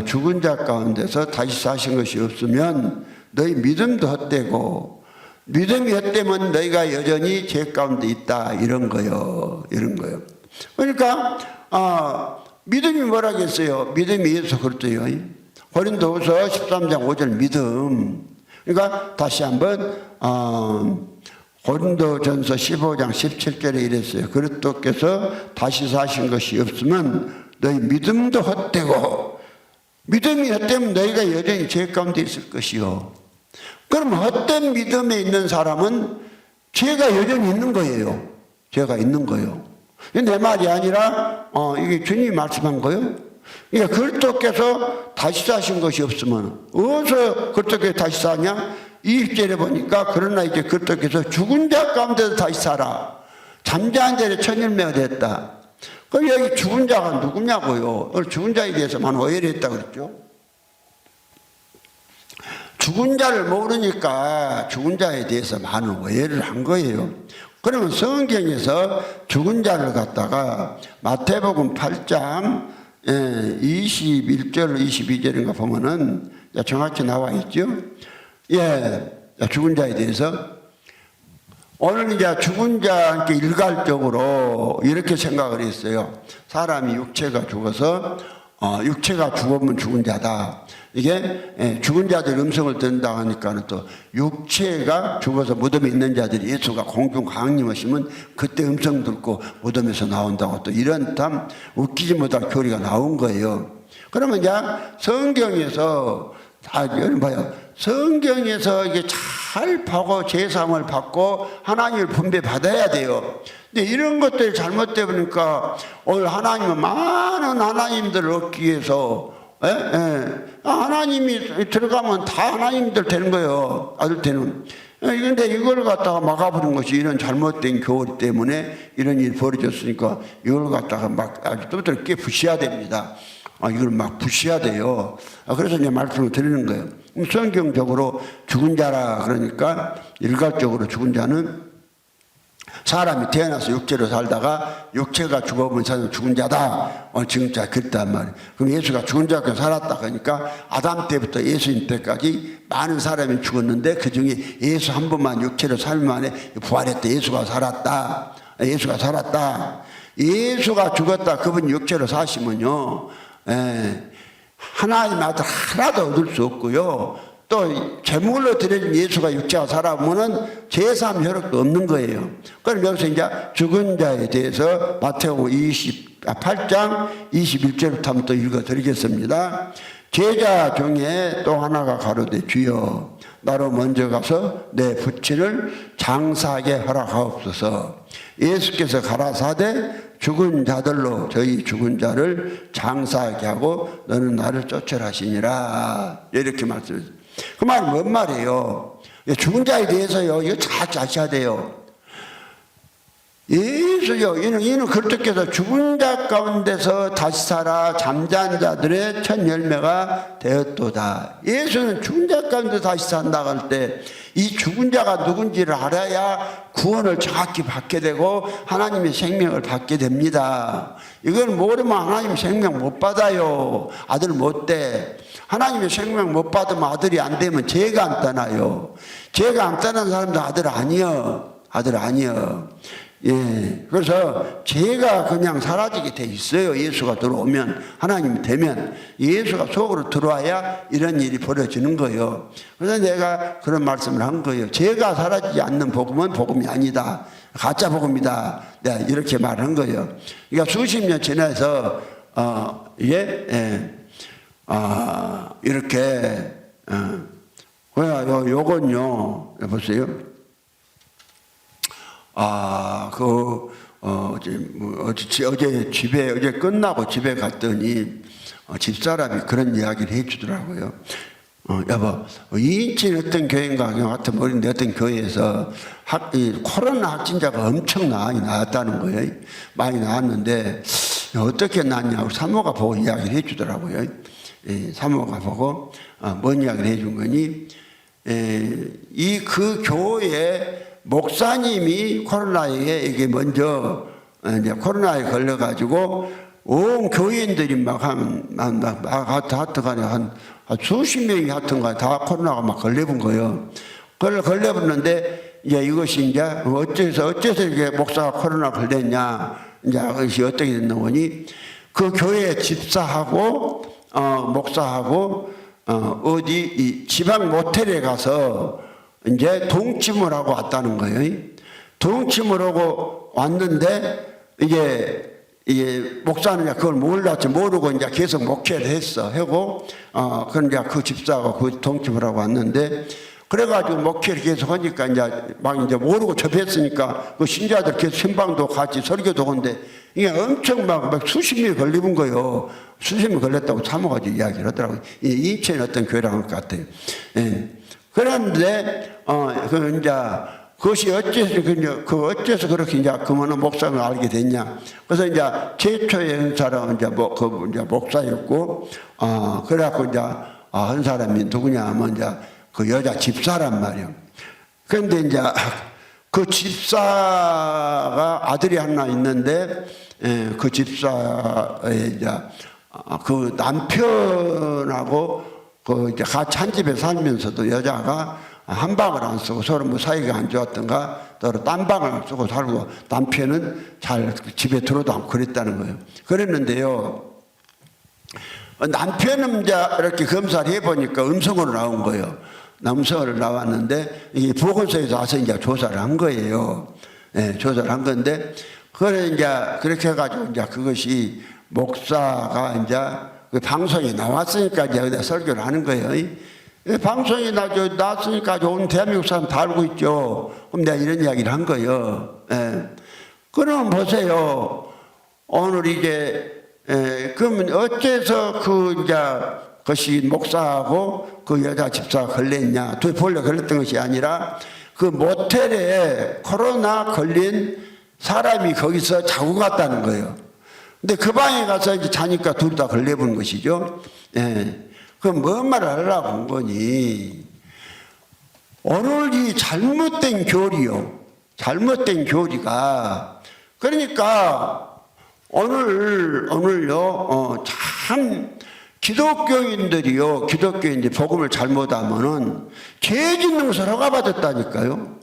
A: 죽은 자 가운데서 다시 사신 것이 없으면 너희 믿음도 헛되고 믿음이 헛되면 너희가 여전히 죄 가운데 있다 이런 거요. 그러니까 믿음이 뭐라겠어요? 믿음이 예수 그리스도요. 고린도후서 13장 5절 믿음. 그러니까 다시 한번 고린도전서 15장 17절에 이랬어요. 그리스도께서 다시 사신 것이 없으면 너희 믿음도 헛되고, 믿음이 헛되면 너희가 여전히 죄 가운데 있을 것이요. 그럼 헛된 믿음에 있는 사람은 죄가 여전히 있는 거예요. 죄가 있는 거예요. 내 말이 아니라 이게 주님이 말씀한 거예요. 그러니까 그리스도께서 다시 사신 것이 없으면 어디서 그리스도께서 다시 사냐? 20절에 보니까 그러나 이제 그리스도께서 죽은 자 가운데서 다시 살아 잠자한 자의 천일매가 됐다. 그럼 여기 죽은 자가 누구냐고요? 죽은 자에 대해서 많은 오해를 했다 그랬죠. 죽은 자를 모르니까 죽은 자에 대해서 많은 오해를 한 거예요. 그러면 성경에서 죽은 자를 갖다가 마태복음 8장 21절 22절인가 보면은 정확히 나와 있죠. 죽은 자에 대해서 오늘 이제 죽은 자께 일괄적으로 이렇게 생각을 했어요. 사람이 육체가 죽어서 육체가 죽으면 죽은 자다. 이게 죽은 자들 음성을 듣는다 하니까는 또 육체가 죽어서 무덤에 있는 자들이 예수가 공중 강림하시면 그때 음성 듣고 무덤에서 나온다고 또 이런 참 웃기지 못할 교리가 나온 거예요. 그러면 이제 성경에서 여러분 봐요. 성경에서 이게 잘 보고 제사함을 받고 하나님을 분배받아야 돼요. 근데 이런 것들이 잘못되어 보니까 오늘 하나님은 많은 하나님들을 얻기 위해서 하나님이 들어가면 다 하나님들 되는 거예요. 아들 되는. 그런데 이걸 갖다가 막아버린 것이 이런 잘못된 교리 때문에 이런 일이 벌어졌으니까 이걸 갖다가 막 아주 또 깨부셔야 됩니다. 이걸 막 부셔야 돼요. 그래서 이제 말씀을 드리는 거예요. 성경적으로 죽은 자라 그러니까 일괄적으로 죽은 자는 사람이 태어나서 육체로 살다가 육체가 죽어버린 사람은 죽은 자다. 지금까지 그랬단 말이에요. 그럼 예수가 죽은 자가 살았다 그러니까 아담 때부터 예수님 때까지 많은 사람이 죽었는데 그 중에 예수 한 번만 육체로 살면 안에 부활했다. 예수가 살았다. 예수가 살았다. 예수가 죽었다. 그분 육체로 사시면요. 하나님 아들 하나도 얻을 수 없고요. 또 제물로 드려진 예수가 육체가 살아보면은 제사함 효력도 없는 거예요. 그럼 여기서 이제 죽은 자에 대해서 마태복음 28장 21절부터 한번 또 읽어드리겠습니다. 제자 중에 또 하나가 가로되 주여 나로 먼저 가서 내 부친을 장사하게 허락하옵소서. 예수께서 가라사대 죽은 자들로 저희 죽은 자를 장사하게 하고 너는 나를 쫓으라 하시니라. 이렇게 말씀했어요. 그 말은 뭔 말이에요? 죽은 자에 대해서요, 이거 잘 아셔야 돼요. 예수요, 이는 그리스도께서 죽은 자 가운데서 다시 살아 잠자는 자들의 첫 열매가 되었도다. 예수는 죽은 자 가운데 다시 산다고 할 때 이 죽은 자가 누군지를 알아야 구원을 정확히 받게 되고 하나님의 생명을 받게 됩니다. 이걸 모르면 하나님 생명 못 받아요. 아들 못 돼. 하나님의 생명 못 받으면 아들이 안 되면 죄가 안 떠나요. 죄가 안 떠난 사람도 아들 아니여. 아들 아니여. 그래서 죄가 그냥 사라지게 돼 있어요. 예수가 들어오면, 하나님이 되면 예수가 속으로 들어와야 이런 일이 벌어지는 거예요. 그래서 내가 그런 말씀을 한 거예요. 죄가 사라지지 않는 복음은 복음이 아니다. 가짜 복음이다. 내가 이렇게 말한 거예요. 그러니까 수십 년 지나서 이렇게 요건요, 보세요. 어제 끝나고 집에 갔더니 집사람이 그런 이야기를 해주더라고요. 여보, 인천 어떤 교회인가 같은 모르는데 어떤 교회에서 코로나 확진자가 엄청 많이 나왔다는 거예요. 많이 나왔는데 어떻게 나왔냐고 사모가 보고 이야기를 해주더라고요. 사모가 보고 뭔 이야기를 해준 거니? 그 교회에 목사님이 코로나에 이게 먼저 이제 코로나에 걸려가지고 온 교인들이 하여튼간에 한 수십 명이 하여튼간에 다 코로나가 막 걸려본 거예요. 걸려봤는데 이제 이것이 이제 어째서 이게 목사가 코로나 걸렸냐 이제 그것이 어떻게 됐나 보니 그 교회 집사하고 목사하고 어디 이 지방 모텔에 가서 이제 동침을 하고 왔다는 거예요. 동침을 하고 왔는데 이게 목사는 그걸 몰랐지, 모르고 이제 계속 목회를 했어. 하고 그런 이제 그 집사가 그 동침을 하고 왔는데, 그래가지고 목회를 계속 하니까 이제 모르고 접했으니까 그 신자들 계속 신방도 같이 설교도 하는데 이게 엄청 막 수십 명이 걸리는 거예요. 수십 명이 걸렸다고 참아가지고 이야기를 하더라고요. 인천에 어떤 교회라는 것 같아요. 예. 그런데 그것이 어째서 그렇게 이제 그만한 목사를 알게 됐냐. 그래서 이제 최초의 사람은 이제 목사였고, 그래갖고 이제 한 사람이 누구냐 하면 이제 그 여자 집사란 말이에요. 그런데 이제 그 집사가 아들이 하나 있는데, 그 집사의 이제 그 남편하고 그 이제 같이 한 집에 살면서도 여자가 한 방을 안 쓰고 서로 뭐 사이가 안 좋았던가 서로 딴 방을 쓰고 살고, 남편은 잘 집에 들어도 않고 그랬다는 거예요. 그랬는데요, 남편은 이제 이렇게 검사를 해보니까 음성으로 나온 거예요. 음성으로 나왔는데 이게 보건소에서 와서 이제 조사를 한 거예요. 예, 조사를 한 건데, 그래 이제 그렇게 해가지고 이제 그것이 목사가 이제 그 방송에 나왔으니까 이제 여기다 설교를 하는 거예요. 방송에 나왔으니까 온 대한민국 사람 다 알고 있죠. 그럼 내가 이런 이야기를 한 거예요. 예. 그럼 보세요. 오늘 그러면 어째서 그것이 목사하고 그 여자 집사가 걸렸냐. 본래 걸렸던 것이 아니라 그 모텔에 코로나 걸린 사람이 거기서 자고 갔다는 거예요. 근데 그 방에 가서 이제 자니까 둘 다 걸려본 것이죠. 예. 그럼 뭔 말을 하려고 한 거니? 오늘 이 잘못된 교리요. 잘못된 교리가, 그러니까 오늘요, 참 기독교인들이 복음을 잘못하면은 죄 짓는 것을 허가받았다니까요.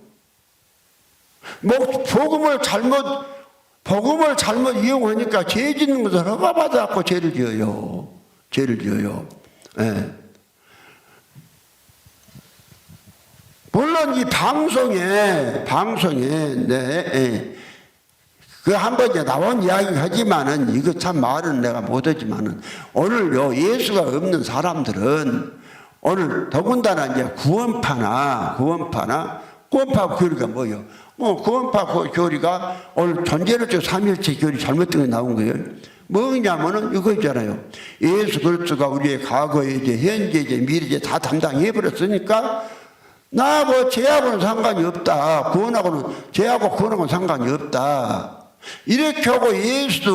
A: 복음을 잘못 이용하니까 죄 짓는 것을 허가받아갖고 죄를 지어요. 예. 물론 이 방송에 그 한번 이제 나온 이야기 하지만은 이거 참 말은 내가 못하지만은 오늘요, 예수가 없는 사람들은 오늘 더군다나 이제 구원파 교리가 뭐예요? 구원파 교리가 오늘 존재론적 삼위일체 교리 잘못된 게 나온 거예요. 뭐냐면은 이거 있잖아요. 예수 그리스도가 우리의 과거의 이제 현재 이제 미래 이제 다 담당해 버렸으니까 나하고 죄하고는 상관이 없다. 죄하고 구원하고는 상관이 없다. 이렇게 하고 예수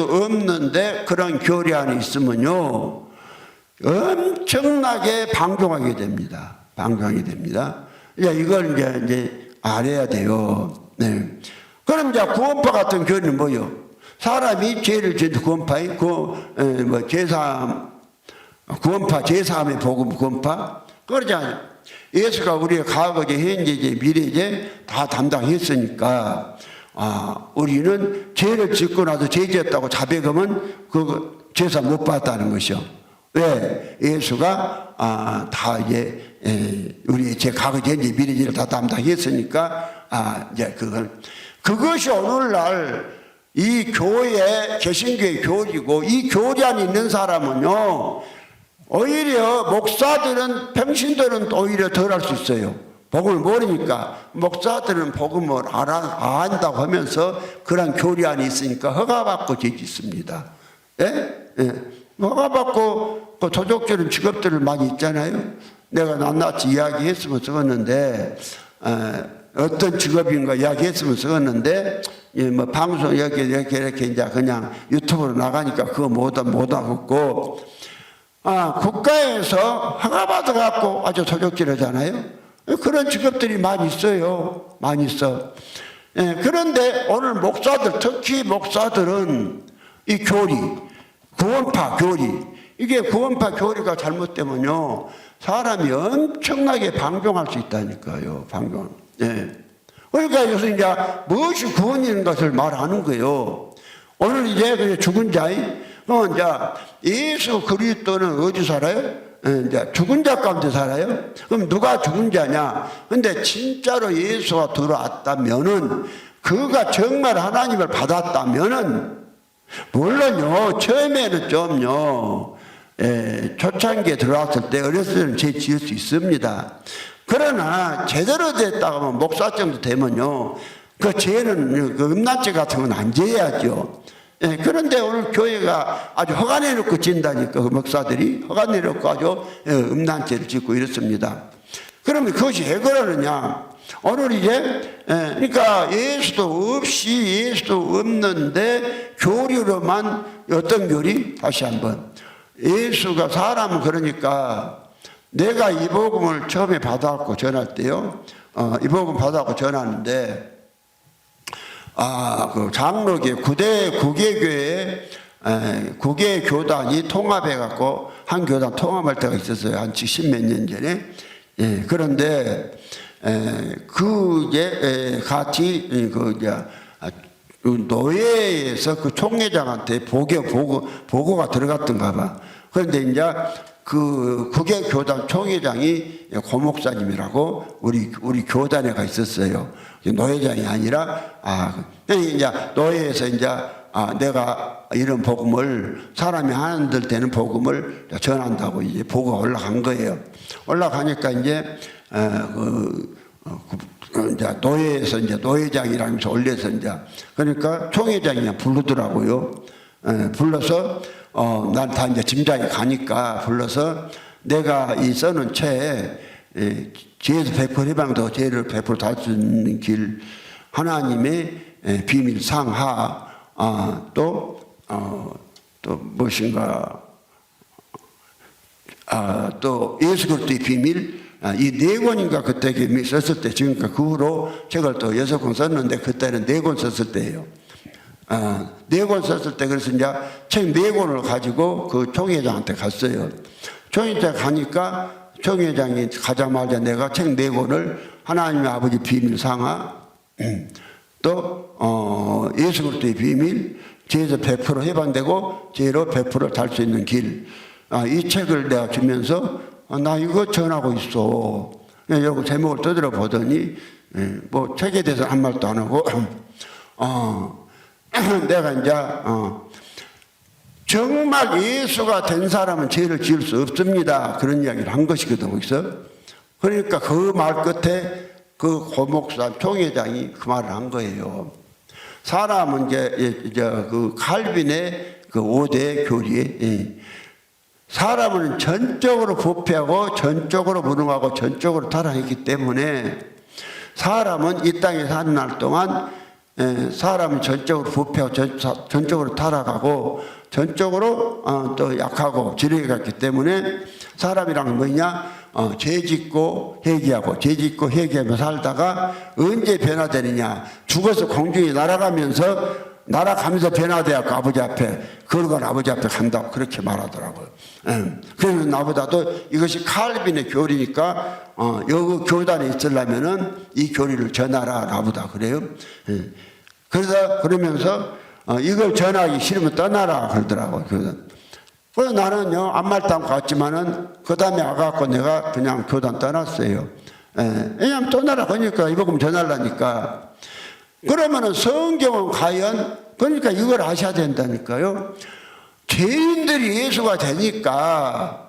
A: 없는데 그런 교리 안에 있으면요, 엄청나게 방종하게 됩니다. 이걸 이제 알아야 돼요. 네. 그럼 이제 구원파 같은 교리는 뭐요? 사람이 죄를 지은 구원파이, 구원파, 제3의 복음 구원파? 그러지 않아요. 예수가 우리의 과거제, 현재제, 미래제 다 담당했으니까, 우리는 죄를 짓고 나서 죄 지었다고 자백하면 그 제사 못 받았다는 것이요. 왜? 예수가, 다 우리의 제 과거제, 현재, 미래제를 다 담당했으니까, 그것이 오늘날 이 교회, 개신교의 교리고, 이 교리 안에 있는 사람은요, 오히려 목사들은, 평신도는 오히려 덜 할 수 있어요. 복음을 모르니까. 목사들은 복음을 안다고 하면서 그런 교리 안에 있으니까 허가받고 죄 짓습니다. 예? 허가받고 그 도적적인 직업들을 많이 있잖아요. 내가 낱낱이 이야기했으면 적었는데, 어떤 직업인가 이야기했으면 적었는데, 뭐 방송 이렇게 이제 그냥 유튜브로 나가니까 그거 못 하겠고, 국가에서 허가받아갖고 아주 도적질 하잖아요. 그런 직업들이 많이 있어요. 많이 있어. 그런데 오늘 특히 목사들은 이 교리, 구원파 교리, 이게 구원파 교리가 잘못되면요, 사람이 엄청나게 방종할 수 있다니까요. 그러니까 여기서 이제 무엇이 구원인 것을 말하는 거예요. 오늘 이제 죽은 자인, 이제 예수 그리스도는 어디 살아요? 이제 죽은 자 가운데 살아요? 그럼 누가 죽은 자냐? 근데 진짜로 예수가 들어왔다면은, 그가 정말 하나님을 받았다면은, 물론요, 처음에는 좀요, 초창기에 들어왔을 때 어렸을 때는 죄 지을 수 있습니다. 그러나 제대로 됐다가 뭐 목사 정도 되면요, 그 죄는 그 음란죄 같은 건 안 지어야죠. 그런데 오늘 교회가 아주 허가내놓고 진다니까, 그 목사들이 허가내놓고 아주 음란죄를 짓고 이렇습니다. 그러면 그것이 왜 그러느냐? 오늘 이제 그러니까 예수도 없는데 교리로만, 어떤 교리? 다시 한번, 예수가 사람은, 그러니까 내가 이 복음을 처음에 받아갖고 전할 때요, 이 복음 받아갖고 전하는데, 그 장로교 구계교회 구계 교단이 통합해갖고 한 교단 통합할 때가 있었어요. 한 10몇 년 전에. 그런데 그게 같이 노예에서 그 총회장한테 보고가 들어갔던가 봐. 그런데 이제 그 구계교단 총회장이 고목사님이라고 우리 교단에가 있었어요. 노회장이 아니라, 이제 노예에서 이제, 내가 이런 복음을, 사람이 하나님들 되는 복음을 전한다고 이제 보고가 올라간 거예요. 올라가니까 이제, 이제 노예에서 이제 노회장이라면서 올려서 이제, 그러니까 총회장이 그냥 부르더라고요. 불러서, 난 다 이제 짐작이 가니까 불러서, 내가 이 써는 채에 죄에서 100% 해방되고 죄를 100% 달 수 있는 길, 하나님의 비밀 상하, 또 무엇인가, 또 예수 그리스도의 비밀, 이 4권인가 그때 썼을 때, 지금까지 그 후로 책을 또 6권 썼는데, 그때는 4권 썼을 때예요. 4권 썼을 때, 그래서 이제 책 4권을 가지고 그 총회장한테 갔어요. 총회장 가니까 총회장이 가자마자 내가 책 4권을, 하나님의 아버지 비밀 상하, 또 예수 그리스도의 비밀, 죄에서 100% 해방되고 죄로 100% 달 수 있는 길, 이 책을 내가 주면서 나 이거 전하고 있어. 여기 제목을 떠들어 보더니 뭐 책에 대해서 한 말도 안 하고 내가 이제 정말 예수가 된 사람은 죄를 지을 수 없습니다. 그런 이야기를 한 것이거든, 거기서. 그러니까 그 말 끝에 그 고목사 총회장이 그 말을 한 거예요. 사람은 이제 그 칼빈의 그 5대 교리에, 사람은 전적으로 부패하고 전적으로 무능하고 전적으로 타락했기 때문에, 사람은 이 땅에 사는 날 동안 사람은 전적으로 부패하고 전적으로 타락하고 전적으로 또 약하고 지렁이 같기 때문에, 사람이란 뭐냐? 죄 짓고 회개하고 죄 짓고 회개하며 살다가 언제 변화되느냐? 죽어서 공중에 날아가면서 변화되었고 아버지 앞에, 그러고 아버지 앞에 간다고 그렇게 말하더라고요. 그래서 나보다도 이것이 칼빈의 교리니까 여기 교단에 있으려면은 이 교리를 전하라, 나보다 그래요. 그래서 그러면서 이걸 전하기 싫으면 떠나라 그러더라고요. 그래서 나는요, 아무 말도 안 갔지만은 그 다음에 와갖고 내가 그냥 교단 떠났어요. 왜냐하면 떠나라 그러니까, 이 복음 전하려니까. 그러면은 성경은 과연, 그러니까 이걸 아셔야 된다니까요. 죄인들이 예수가 되니까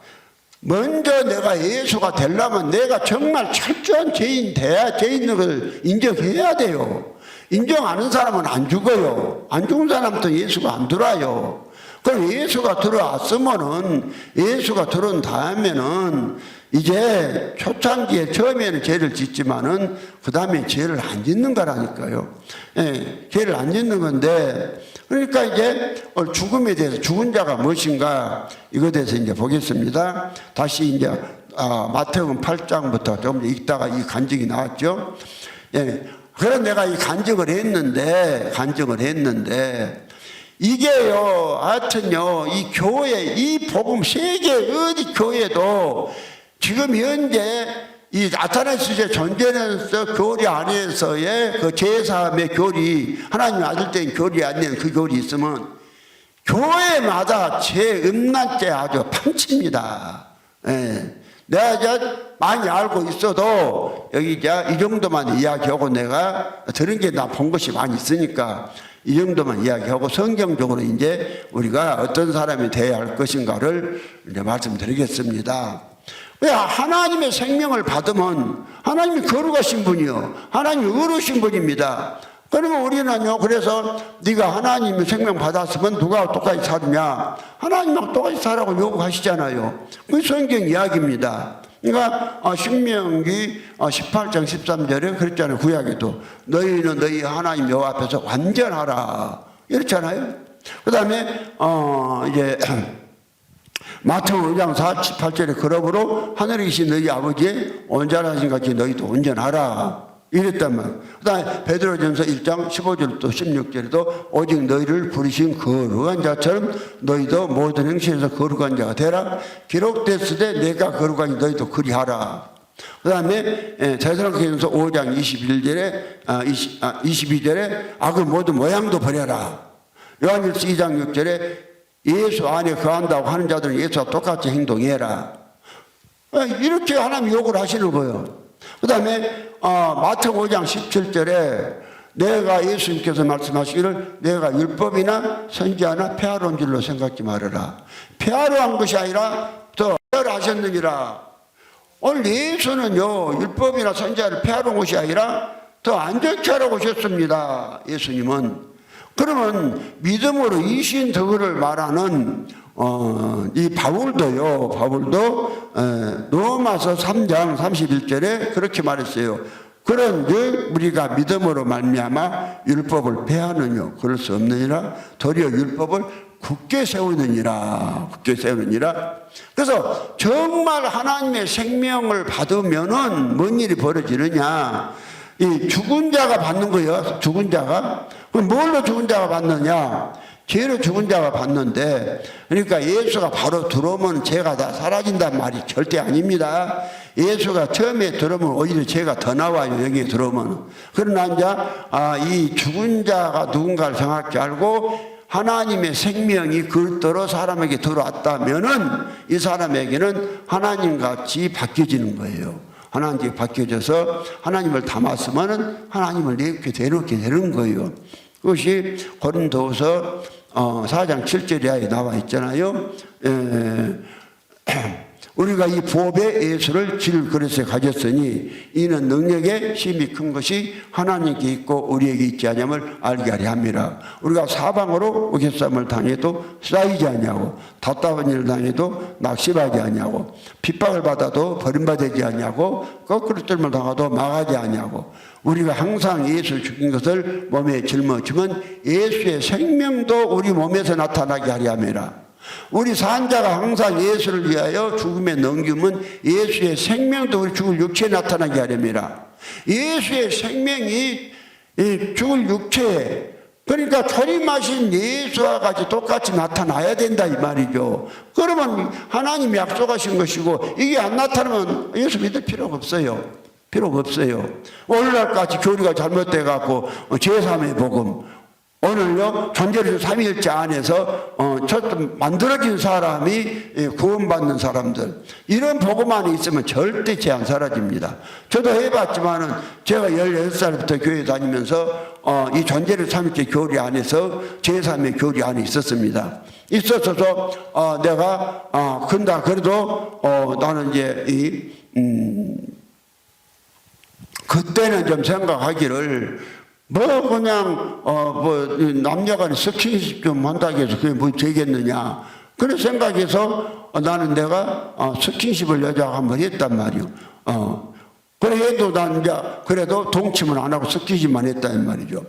A: 먼저 내가 예수가 되려면 내가 정말 철저한 죄인 돼야, 죄인인 걸 인정해야 돼요. 인정 안 하는 사람은 안 죽어요. 안 죽은 사람도 예수가 안 들어와요. 그럼 예수가 들어왔으면은, 예수가 들어온 다음에는 이제 초창기에 처음에는 죄를 짓지만은 그 다음에 죄를 안 짓는 거라니까요. 죄를 안 짓는 건데, 그러니까 이제 죽음에 대해서, 죽은 자가 무엇인가, 이거에 대해서 이제 보겠습니다. 다시 이제 마태복음 8장부터 좀 읽다가 이 간증이 나왔죠. 그래서 내가 이 간증을 했는데 이게요, 하여튼요, 이 교회, 이 복음 세계 어디 교회도 지금 현재 이 아타나시스의 존재에서 교리 안에서의 그 제3의 교리, 하나님 아들 때인 교리 아닌 그 교리 있으면 교회마다 제 음란죄 아주 팡칩니다. 예. 내가 이제 많이 알고 있어도 여기 이제 이 정도만 이야기하고 내가 들은 게 나 본 것이 많이 있으니까 이 정도만 이야기하고 성경적으로 이제 우리가 어떤 사람이 되어야 할 것인가를 이제 말씀드리겠습니다. 왜 하나님의 생명을 받으면 하나님이 거룩하신 분이요, 하나님이 의로우신 분입니다. 그러면 우리는요, 그래서 네가 하나님의 생명 받았으면 누가 똑같이 살느냐? 하나님하고 똑같이 살라고 요구하시잖아요. 그 성경 이야기입니다. 그러니까 신명기 18장 13절에 그랬잖아요. 구약에도 너희는 너희 하나님 여호와 앞에서 완전하라 이랬잖아요. 그 다음에 이제 마태복음 5장 48절에 그러므로 하늘에 계신 너희 아버지의 온전하신 같이 너희도 온전하라 이랬단 말이에요. 그 다음에 베드로전서 1장 15절부터 16절에도 오직 너희를 부르신 거룩한 자처럼 너희도 모든 행실에서 거룩한 자가 되라. 기록됐을 때 내가 거룩하니 너희도 그리하라. 그 다음에 데살로니가전서 5장 22절에 악을 모두 모양도 버려라. 요한일서 2장 6절에 예수 안에 거한다고 하는 자들은 예수와 똑같이 행동해라. 이렇게 하나님 요구를 하시는 거예요. 그 다음에 마태복음 5장 17절에 내가 예수님께서 말씀하시기를 내가 율법이나 선지자나 폐하러 온 줄로 생각지 말아라. 폐하러 한 것이 아니라 더 하셨느니라. 오늘 예수는요, 율법이나 선지자를 폐하러 온 것이 아니라 더 안전케 하라고 오셨습니다. 예수님은. 그러면 믿음으로 이신 덕을 말하는 이 바울도 로마서 3장 31절에 그렇게 말했어요. 그런즉 우리가 믿음으로 말미암아 율법을 폐하느냐 그럴 수 없느니라. 도리어 율법을 굳게 세우느니라. 그래서 정말 하나님의 생명을 받으면은 뭔 일이 벌어지느냐? 이 죽은 자가 받는 거예요. 죽은 자가. 그럼 뭘로 죽은 자가 받느냐? 죄로 죽은 자가 받는데, 그러니까 예수가 바로 들어오면 죄가 다 사라진단 말이 절대 아닙니다. 예수가 처음에 들어오면 오히려 죄가 더 나와요. 여기에 들어오면. 그러나 이제 이 죽은 자가 누군가를 정확히 알고 하나님의 생명이 그대로 사람에게 들어왔다면은 이 사람에게는 하나님같이 바뀌어지는 거예요. 하나님께 바뀌어져서 하나님을 담았으면은 하나님을 내게 되놓게 되는 거예요. 그것이 고린도서 4장 7절에 나와 있잖아요. 우리가 이 보배 예수를 질 그릇에 가졌으니 이는 능력에 힘이 큰 것이 하나님께 있고 우리에게 있지 아니함을 알게 하려 함이라. 우리가 사방으로 우겨쌈을 당해도 쌓이지 아니하고 답답한 일을 당해도 낙심하지 아니하고 핍박을 받아도 버림받지 아니하고 거꾸로 뜰을 당하도 망하지 아니하고 우리가 항상 예수 죽인 것을 몸에 짊어지면 예수의 생명도 우리 몸에서 나타나게 하려 함이라. 우리 산자가 항상 예수를 위하여 죽음에 넘기면 예수의 생명도 우리 죽을 육체에 나타나게 하렵니다. 예수의 생명이 죽을 육체에, 그러니까 초림하신 예수와 같이 똑같이 나타나야 된다 이 말이죠. 그러면 하나님이 약속하신 것이고 이게 안 나타나면 예수 믿을 필요가 없어요. 오늘날까지 교리가 잘못돼 갖고 제3의 복음, 오늘요 존재를 삼위일체 안에서 만들어진 사람이 구원받는 사람들, 이런 복음 안에 있으면 절대 죄 안 사라집니다. 저도 해봤지만은 제가 16살부터 교회 다니면서 이 존재를 삼위일체 교리 안에서 제3의 교리 안에 있었습니다. 있었어서 내가 근다 그래도 나는 이제 그때는 좀 생각하기를 그냥 남녀간에 스킨십 좀 한다고 해서 그게 뭐 되겠느냐 그런 생각해서 나는 내가 스킨십을 여자가 한번 했단 말이요. 그래도 난 이제 그래도 동침은 안 하고 스킨십만 했단 말이죠.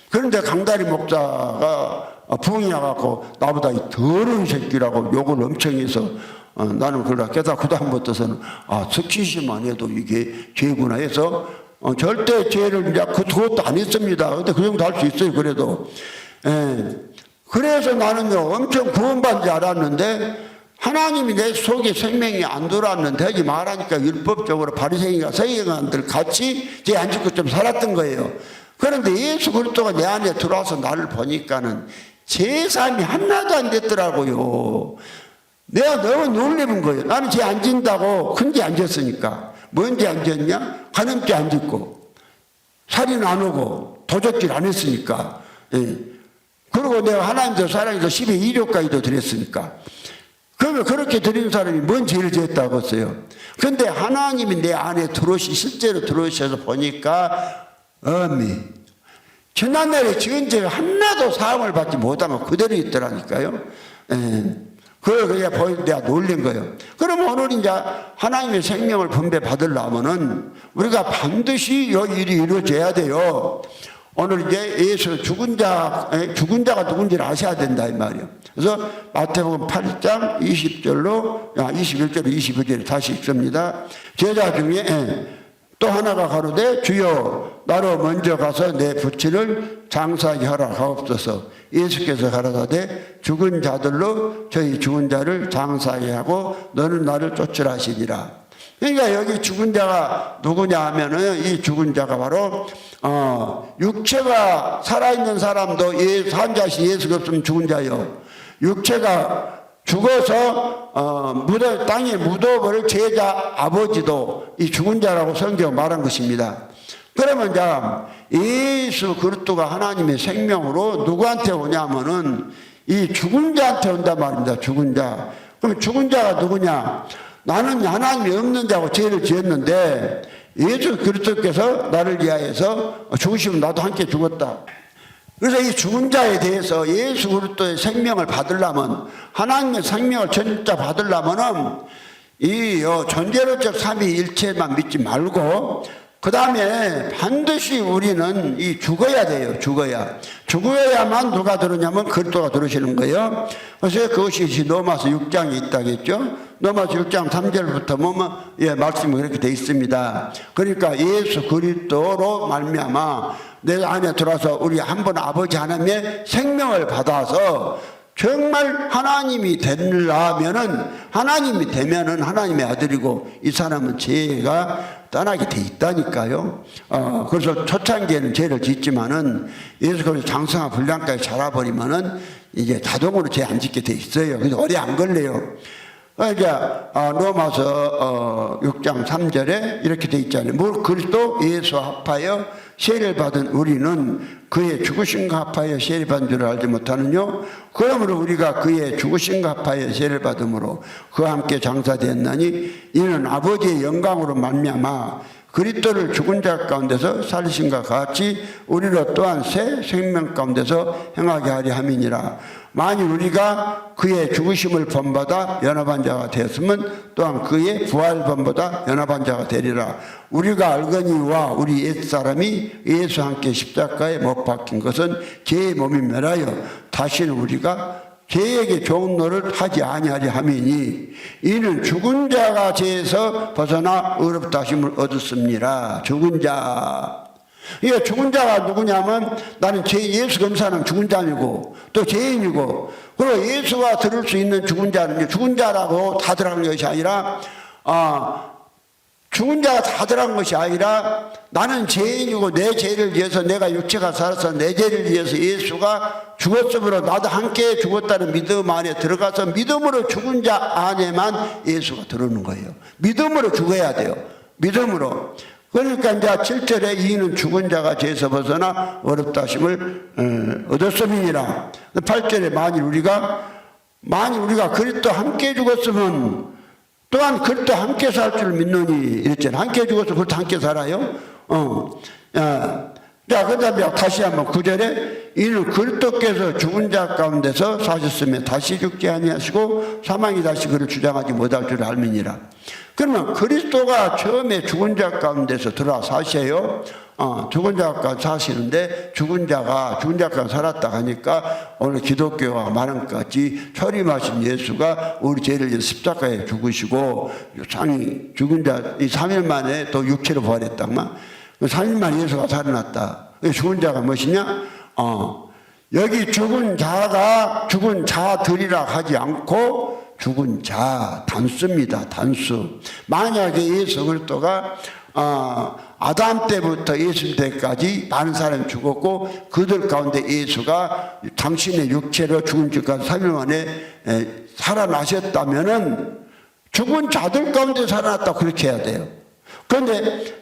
A: 그런데 강다리 목사가 부흥이 나갖고 나보다 이 더러운 새끼라고 욕을 엄청 해서 나는 그걸 깨닫고 다음부터서는 스킨십만 해도 이게 죄구나 해서 절대 죄를 이제 그것도 안 했습니다. 근데 그 정도 할 수 있어요. 그래도. 그래서 나는요 엄청 구원받은 줄 알았는데 하나님이 내 속에 생명이 안 들어왔는데 하지 말하니까 율법적으로 바리새인과 서기관들 같이 제 안 죽고 좀 살았던 거예요. 그런데 예수 그리스도가 내 안에 들어와서 나를 보니까는 제 삶이 하나도 안 됐더라고요. 내가 너무 놀라는 거예요. 나는 죄 안 진다고 큰 죄 안 졌으니까. 뭔 죄 안 졌냐? 간음죄 안 짓고 살인 안 하고 도적질 안 했으니까. 예. 그리고 내가 하나님도 사랑해서 10의 2조까지도 드렸으니까. 그러면 그렇게 드린 사람이 뭔 죄를 지었다고 했어요. 근데 하나님이 내 안에 실제로 들어오셔서 보니까 지난날에 지은 죄가 하나도 사함을 받지 못하면 그대로 있더라니까요. 예. 그걸 그냥 내가 놀린 거예요. 그러면 오늘 이제 하나님의 생명을 분배 받으려면은 우리가 반드시 이 일이 이루어져야 돼요. 오늘 이제 예수 죽은 자가 누군지를 아셔야 된다 이 말이에요. 그래서 마태복음 8장 20절로 21절로 22절에 다시 읽습니다. 제자 중에 또 하나가 가로되 주여 나로 먼저 가서 내 부친을 장사하게 하라 하옵소서. 예수께서 가라사대 죽은 자들로 저희 죽은 자를 장사하게 하고 너는 나를 쫓으라 하시니라. 그러니까 여기 죽은 자가 누구냐 하면은 이 죽은 자가 바로 육체가 살아있는 사람도 한 자씩 예수가 없으면 죽은 자요. 육체가 죽어서 땅에 묻어버릴 제자 아버지도 이 죽은 자라고 성경 말한 것입니다. 그러면 이제 예수 그리스도가 하나님의 생명으로 누구한테 오냐면은 이 죽은 자한테 온단 말입니다. 죽은 자. 그럼 죽은 자가 누구냐? 나는 하나님이 없는 자고 죄를 지었는데 예수 그리스도께서 나를 위하여서 죽으시면 나도 함께 죽었다. 그래서 이 죽은 자에 대해서 예수 그리스도의 생명을 받으려면 하나님의 생명을 진짜 받으려면은 이 존재론적 삼위일체만 믿지 말고 그 다음에 반드시 우리는 죽어야 돼요. 죽어야만 누가 들으냐면 그리스도가 들으시는 거예요. 그래서 그것이 로마서 6장에 있다겠죠. 로마서 6장 3절부터 보면 말씀이 그렇게 돼 있습니다. 그러니까 예수 그리스도로 말미암아 내 안에 들어와서 우리 한번 아버지 하나님의 생명을 받아서 정말 하나님이 되면은 하나님의 아들이고 이 사람은 죄가 떠나게 돼 있다니까요. 그래서 초창기에는 죄를 짓지만은 예수 그리스도 장성한 분량까지 자라버리면은 이제 자동으로 죄 안 짓게 돼 있어요. 그래서 오래 안 걸려요. 이제 로마서 6장 3절에 이렇게 돼 있잖아요. 그리스도 예수 합하여 세례를 받은 우리는 그의 죽으심과 합하여 세례 받은 줄을 알지 못하느뇨. 그러므로 우리가 그의 죽으심과 합하여 세례를 받음으로 그와 함께 장사되었나니 이는 아버지의 영광으로 말미암아 그리스도를 죽은 자 가운데서 살리심과 같이 우리로 또한 새 생명 가운데서 행하게 하려 함이니라. 만일 우리가 그의 죽으심을 본받아 연합한 자가 되었으면 또한 그의 부활을 본받아 연합한 자가 되리라. 우리가 알거니와 우리 옛사람이 예수와 함께 십자가에 못 박힌 것은 죄의 몸이 멸하여 다시는 우리가 죄에게 좋은 노를 하지 아니하려 함이니 이는 죽은 자가 죄에서 벗어나 의롭다 하심을 얻었습니다. 죽은 자. 이게 죽은 자가 누구냐면 나는 예수 검사는 죽은 자이고 또 죄인이고 그리고 예수가 들을 수 있는 죽은 자는 죽은 자라고 다 들어간 것이 아니라 죽은 자가 다 들어간 것이 아니라 나는 죄인이고 내 죄를 위해서 내가 육체가 살아서 내 죄를 위해서 예수가 죽었으므로 나도 함께 죽었다는 믿음 안에 들어가서 믿음으로 죽은 자 안에만 예수가 들어오는 거예요. 믿음으로 죽어야 돼요. 믿음으로. 그러니까 이제 7절에 이는 죽은 자가 죄에서 벗어나 어렵다 하심을 얻었음이니라. 8절에 만일 우리가 그리스도 함께 죽었으면 또한 그리스도 함께 살 줄 믿노니 이랬잖아요. 함께 죽어서 그리스도 함께 살아요. 자, 그 다음에 다시 한번 9절에 이는 그리스도께서 죽은 자 가운데서 사셨으며 다시 죽지 아니하시고 사망이 다시 그를 주장하지 못할 줄 알미니라. 그러면 그리스도가 처음에 죽은 자 가운데서 들어와 사셔요. 죽은 자 가운데 사시는데 죽은 자가 살았다 하니까 오늘 기독교가 말한 것 같이 초림하신 예수가 우리 죄를 위해서 십자가에 죽으시고 죽은 자 3일 만에 또 육체로 부활했다만 3일 만에 예수가 살아났다. 죽은 자가 무엇이냐? 여기 죽은 자들이라 하지 않고 죽은 자, 단수입니다. 단수. 만약에 예수 그리스도가 아담 때부터 예수 때까지 많은 사람이 죽었고 그들 가운데 예수가 당신의 육체로 죽은 지가 3일 만에 살아나셨다면은 죽은 자들 가운데 살아났다 그렇게 해야 돼요. 그런데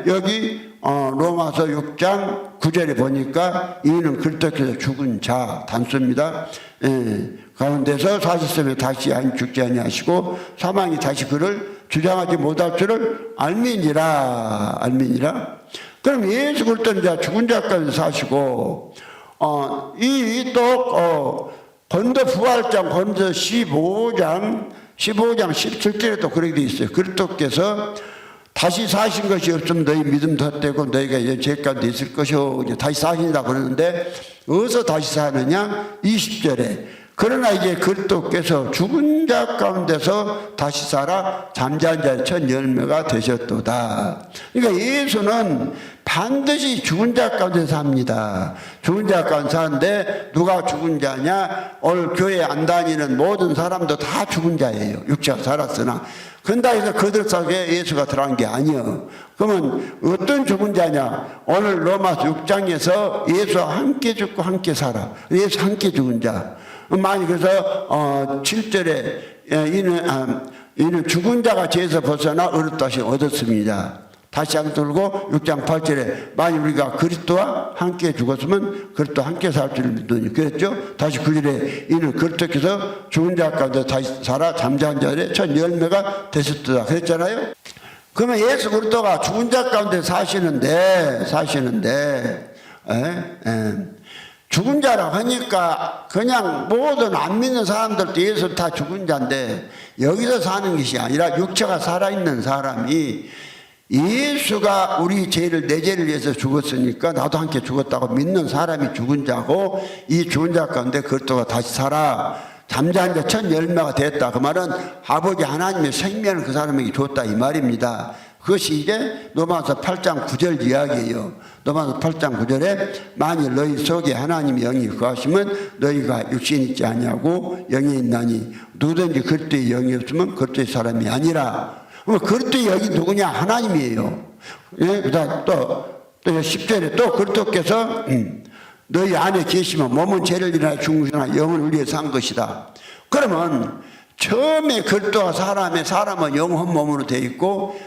A: 여기 로마서 6장 9절에 보니까 이는 그리스도께서 죽은 자 단수입니다. 가운데서 사실성에 다시 죽지 아니하시고 사망이 다시 그를 주장하지 못할 줄을 알미니라. 그럼 예수 그리스도는 이제 죽은 자 가운데 사시고 고린도 부활장 고린도 15장 17절에도 그렇게 되어 있어요. 그리스도께서 다시 사신 것이 없으면 너희 믿음 덧되고 너희가 이제 죄 가운데 있을 것이오. 다시 사신다 그러는데 어디서 다시 사느냐? 20절에 그러나 이제 그리스도께서 죽은 자 가운데서 다시 살아 잠자는 자의 첫 열매가 되셨도다. 그러니까 예수는 반드시 죽은 자 가운데 삽니다. 죽은 자 가운데 사는데 누가 죽은 자냐? 오늘 교회 안 다니는 모든 사람도 다 죽은 자예요. 육체가 살았으나. 근다 해서 그들 속에 예수가 들어간 게 아니에요. 그러면 어떤 죽은 자냐? 오늘 로마서 6장에서 예수와 함께 죽고 함께 살아. 예수 함께 죽은 자. 많이 그래서 7절에 이는 죽은 자가 죄에서 벗어나 어렵다시 얻었습니다. 다시 안 들고 6장 8절에 만일 우리가 그리스도와 함께 죽었으면 그리스도와 함께 살 줄 믿으니 그랬죠. 다시 9절에 이는 그리스도께서 죽은 자 가운데 다시 살아 잠자는 자의 첫 열매가 되셨다 그랬잖아요. 그러면 예수 그리스도가 죽은 자 가운데 사시는데 죽은 자라고 하니까 그냥 모든 안 믿는 사람들도 예수 다 죽은 자인데 여기서 사는 것이 아니라 육체가 살아있는 사람이 예수가 우리 죄를 내 죄를 위해서 죽었으니까 나도 함께 죽었다고 믿는 사람이 죽은 자고 이 죽은 자 가운데 그리스도가 다시 살아 잠자는 자 첫 열매가 됐다. 그 말은 아버지 하나님의 생명을 그 사람에게 줬다 이 말입니다. 그것이 이제 로마서 8장 9절 이야기예요. 로마서 8장 9절에 만일 너희 속에 하나님의 영이 거하시면 너희가 육신이 있지 아니하고 영이 있나니 누구든지 그리스도의 영이 없으면 그리스도의 사람이 아니라. 그럼 그리스도의 영이 누구냐? 하나님이에요. 예? 그다음 또 10절에 또 그리스도께서 너희 안에 계시면 몸은 죄를 인하여 죽으시나 영은 위에 산 것이다. 그러면 처음에 그리스도가 사람은 영혼 몸으로 되어 있고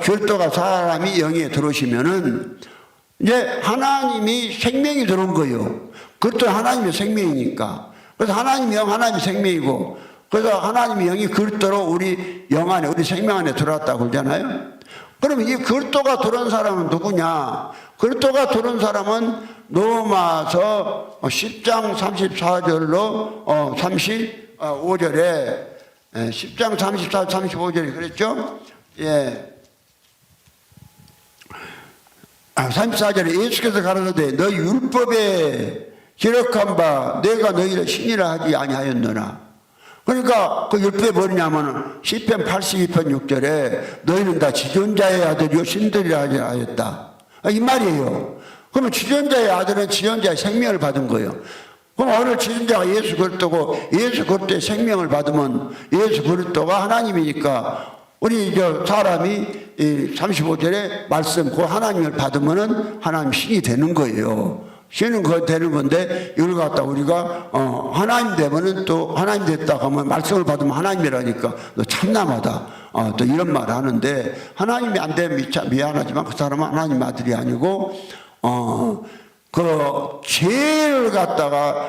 A: 그리스도가 사람이 영에 들어오시면은 이제 하나님이 생명이 들어온 거예요. 그리스도 하나님의 생명이니까. 그래서 하나님의 영, 하나님의 생명이고, 그래서 하나님의 영이 그리스도로 우리 영 안에, 우리 생명 안에 들어왔다고 그러잖아요. 그러면 이 그리스도가 들어온 사람은 누구냐? 그리스도가 들어온 사람은 로마서 10장 34절로 35절에 10장 34, 35절에 그랬죠? 예. 34절에 예수께서 가라사대 너희 율법에 기록한 바 내가 너희를 신이라 하지 아니하였느냐. 그러니까 그 율법이 뭐냐면은 시편 82편 6절에 너희는 다 지존자의 아들이요 신들이라 하지 하였다. 이 말이에요. 그러면 지존자의 아들은 지존자의 생명을 받은 거예요. 그럼 오늘 지존자가 예수 그리스도고 예수 그리스도의 생명을 받으면 예수 그리스도가 하나님이니까 우리 사람이 35절에 말씀 그 하나님을 받으면은 하나님 신이 되는 거예요. 신은 되는 건데 이걸 갖다 우리가 하나님 되면은 또 하나님 됐다 하면 말씀을 받으면 하나님이라니까 너 참남하다. 또 이런 말 하는데 하나님이 안 되면 미안하지만 그 사람은 하나님 아들이 아니고 그 죄를 갖다가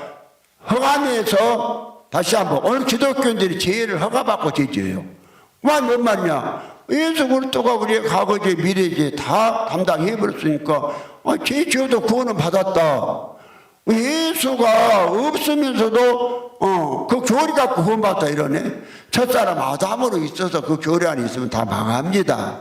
A: 허가내서 다시 한번 오늘 기독교인들이 죄를 허가받고 죄지어요. 뭔 말이냐? 예수 그리스도가 우리의 과거죄, 미래죄 다 담당해버렸으니까 죄 지어도 구원은 받았다. 예수가 없으면서도 그 교리 갖고 구원받다 이러네. 첫사람 아담으로 있어서 그 교리 안에 있으면 다 망합니다.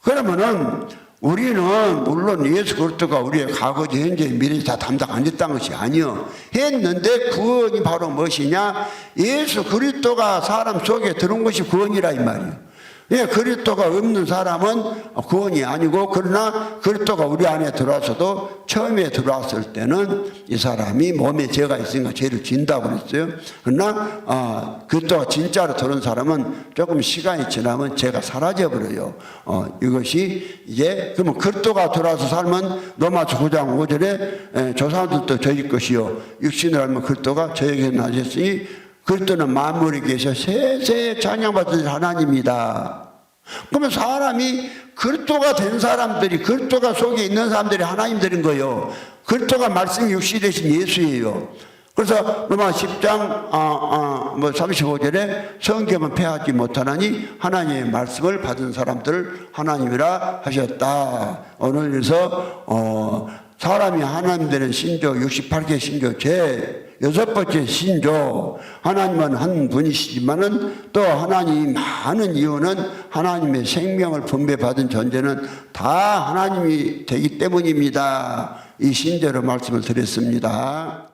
A: 그러면은 우리는 물론 예수 그리스도가 우리의 과거죄, 현재, 미래 다 담당 안 했다는 것이 아니요. 했는데 구원이 바로 무엇이냐? 예수 그리스도가 사람 속에 들어온 것이 구원이라 이 말이에요. 예, 그리스도가 없는 사람은 구원이 아니고, 그러나 그리스도가 우리 안에 들어와서도 처음에 들어왔을 때는 이 사람이 몸에 죄가 있으니까 죄를 진다고 그랬어요. 그러나 그리스도가 진짜로 들어온 사람은 조금 시간이 지나면 죄가 사라져 버려요. 이것이 이제 그러면 그리스도가 들어와서 살면 로마서 9장 5절에 저 사람들도 저희 것이요 육신을 알면 그리스도가 저에게 나셨으니 그리스도는 만물에 계셔 세세 찬양받으신 하나님이다. 그러면 사람이 그리스도가 된 사람들이, 그리스도가 속에 있는 사람들이 하나님 되는 거예요. 그리스도가 말씀이 육신이 되신 예수예요. 그래서 로마 10장 35절에 성경은 패하지 못하나니 하나님의 말씀을 받은 사람들 하나님이라 하셨다. 오늘에서 사람이 하나님 되는 신조 68개 신조 제 6번째 신조, 하나님은 한 분이시지만은 또 하나님이 많은 이유는 하나님의 생명을 분배받은 존재는 다 하나님이 되기 때문입니다. 이 신조로 말씀을 드렸습니다.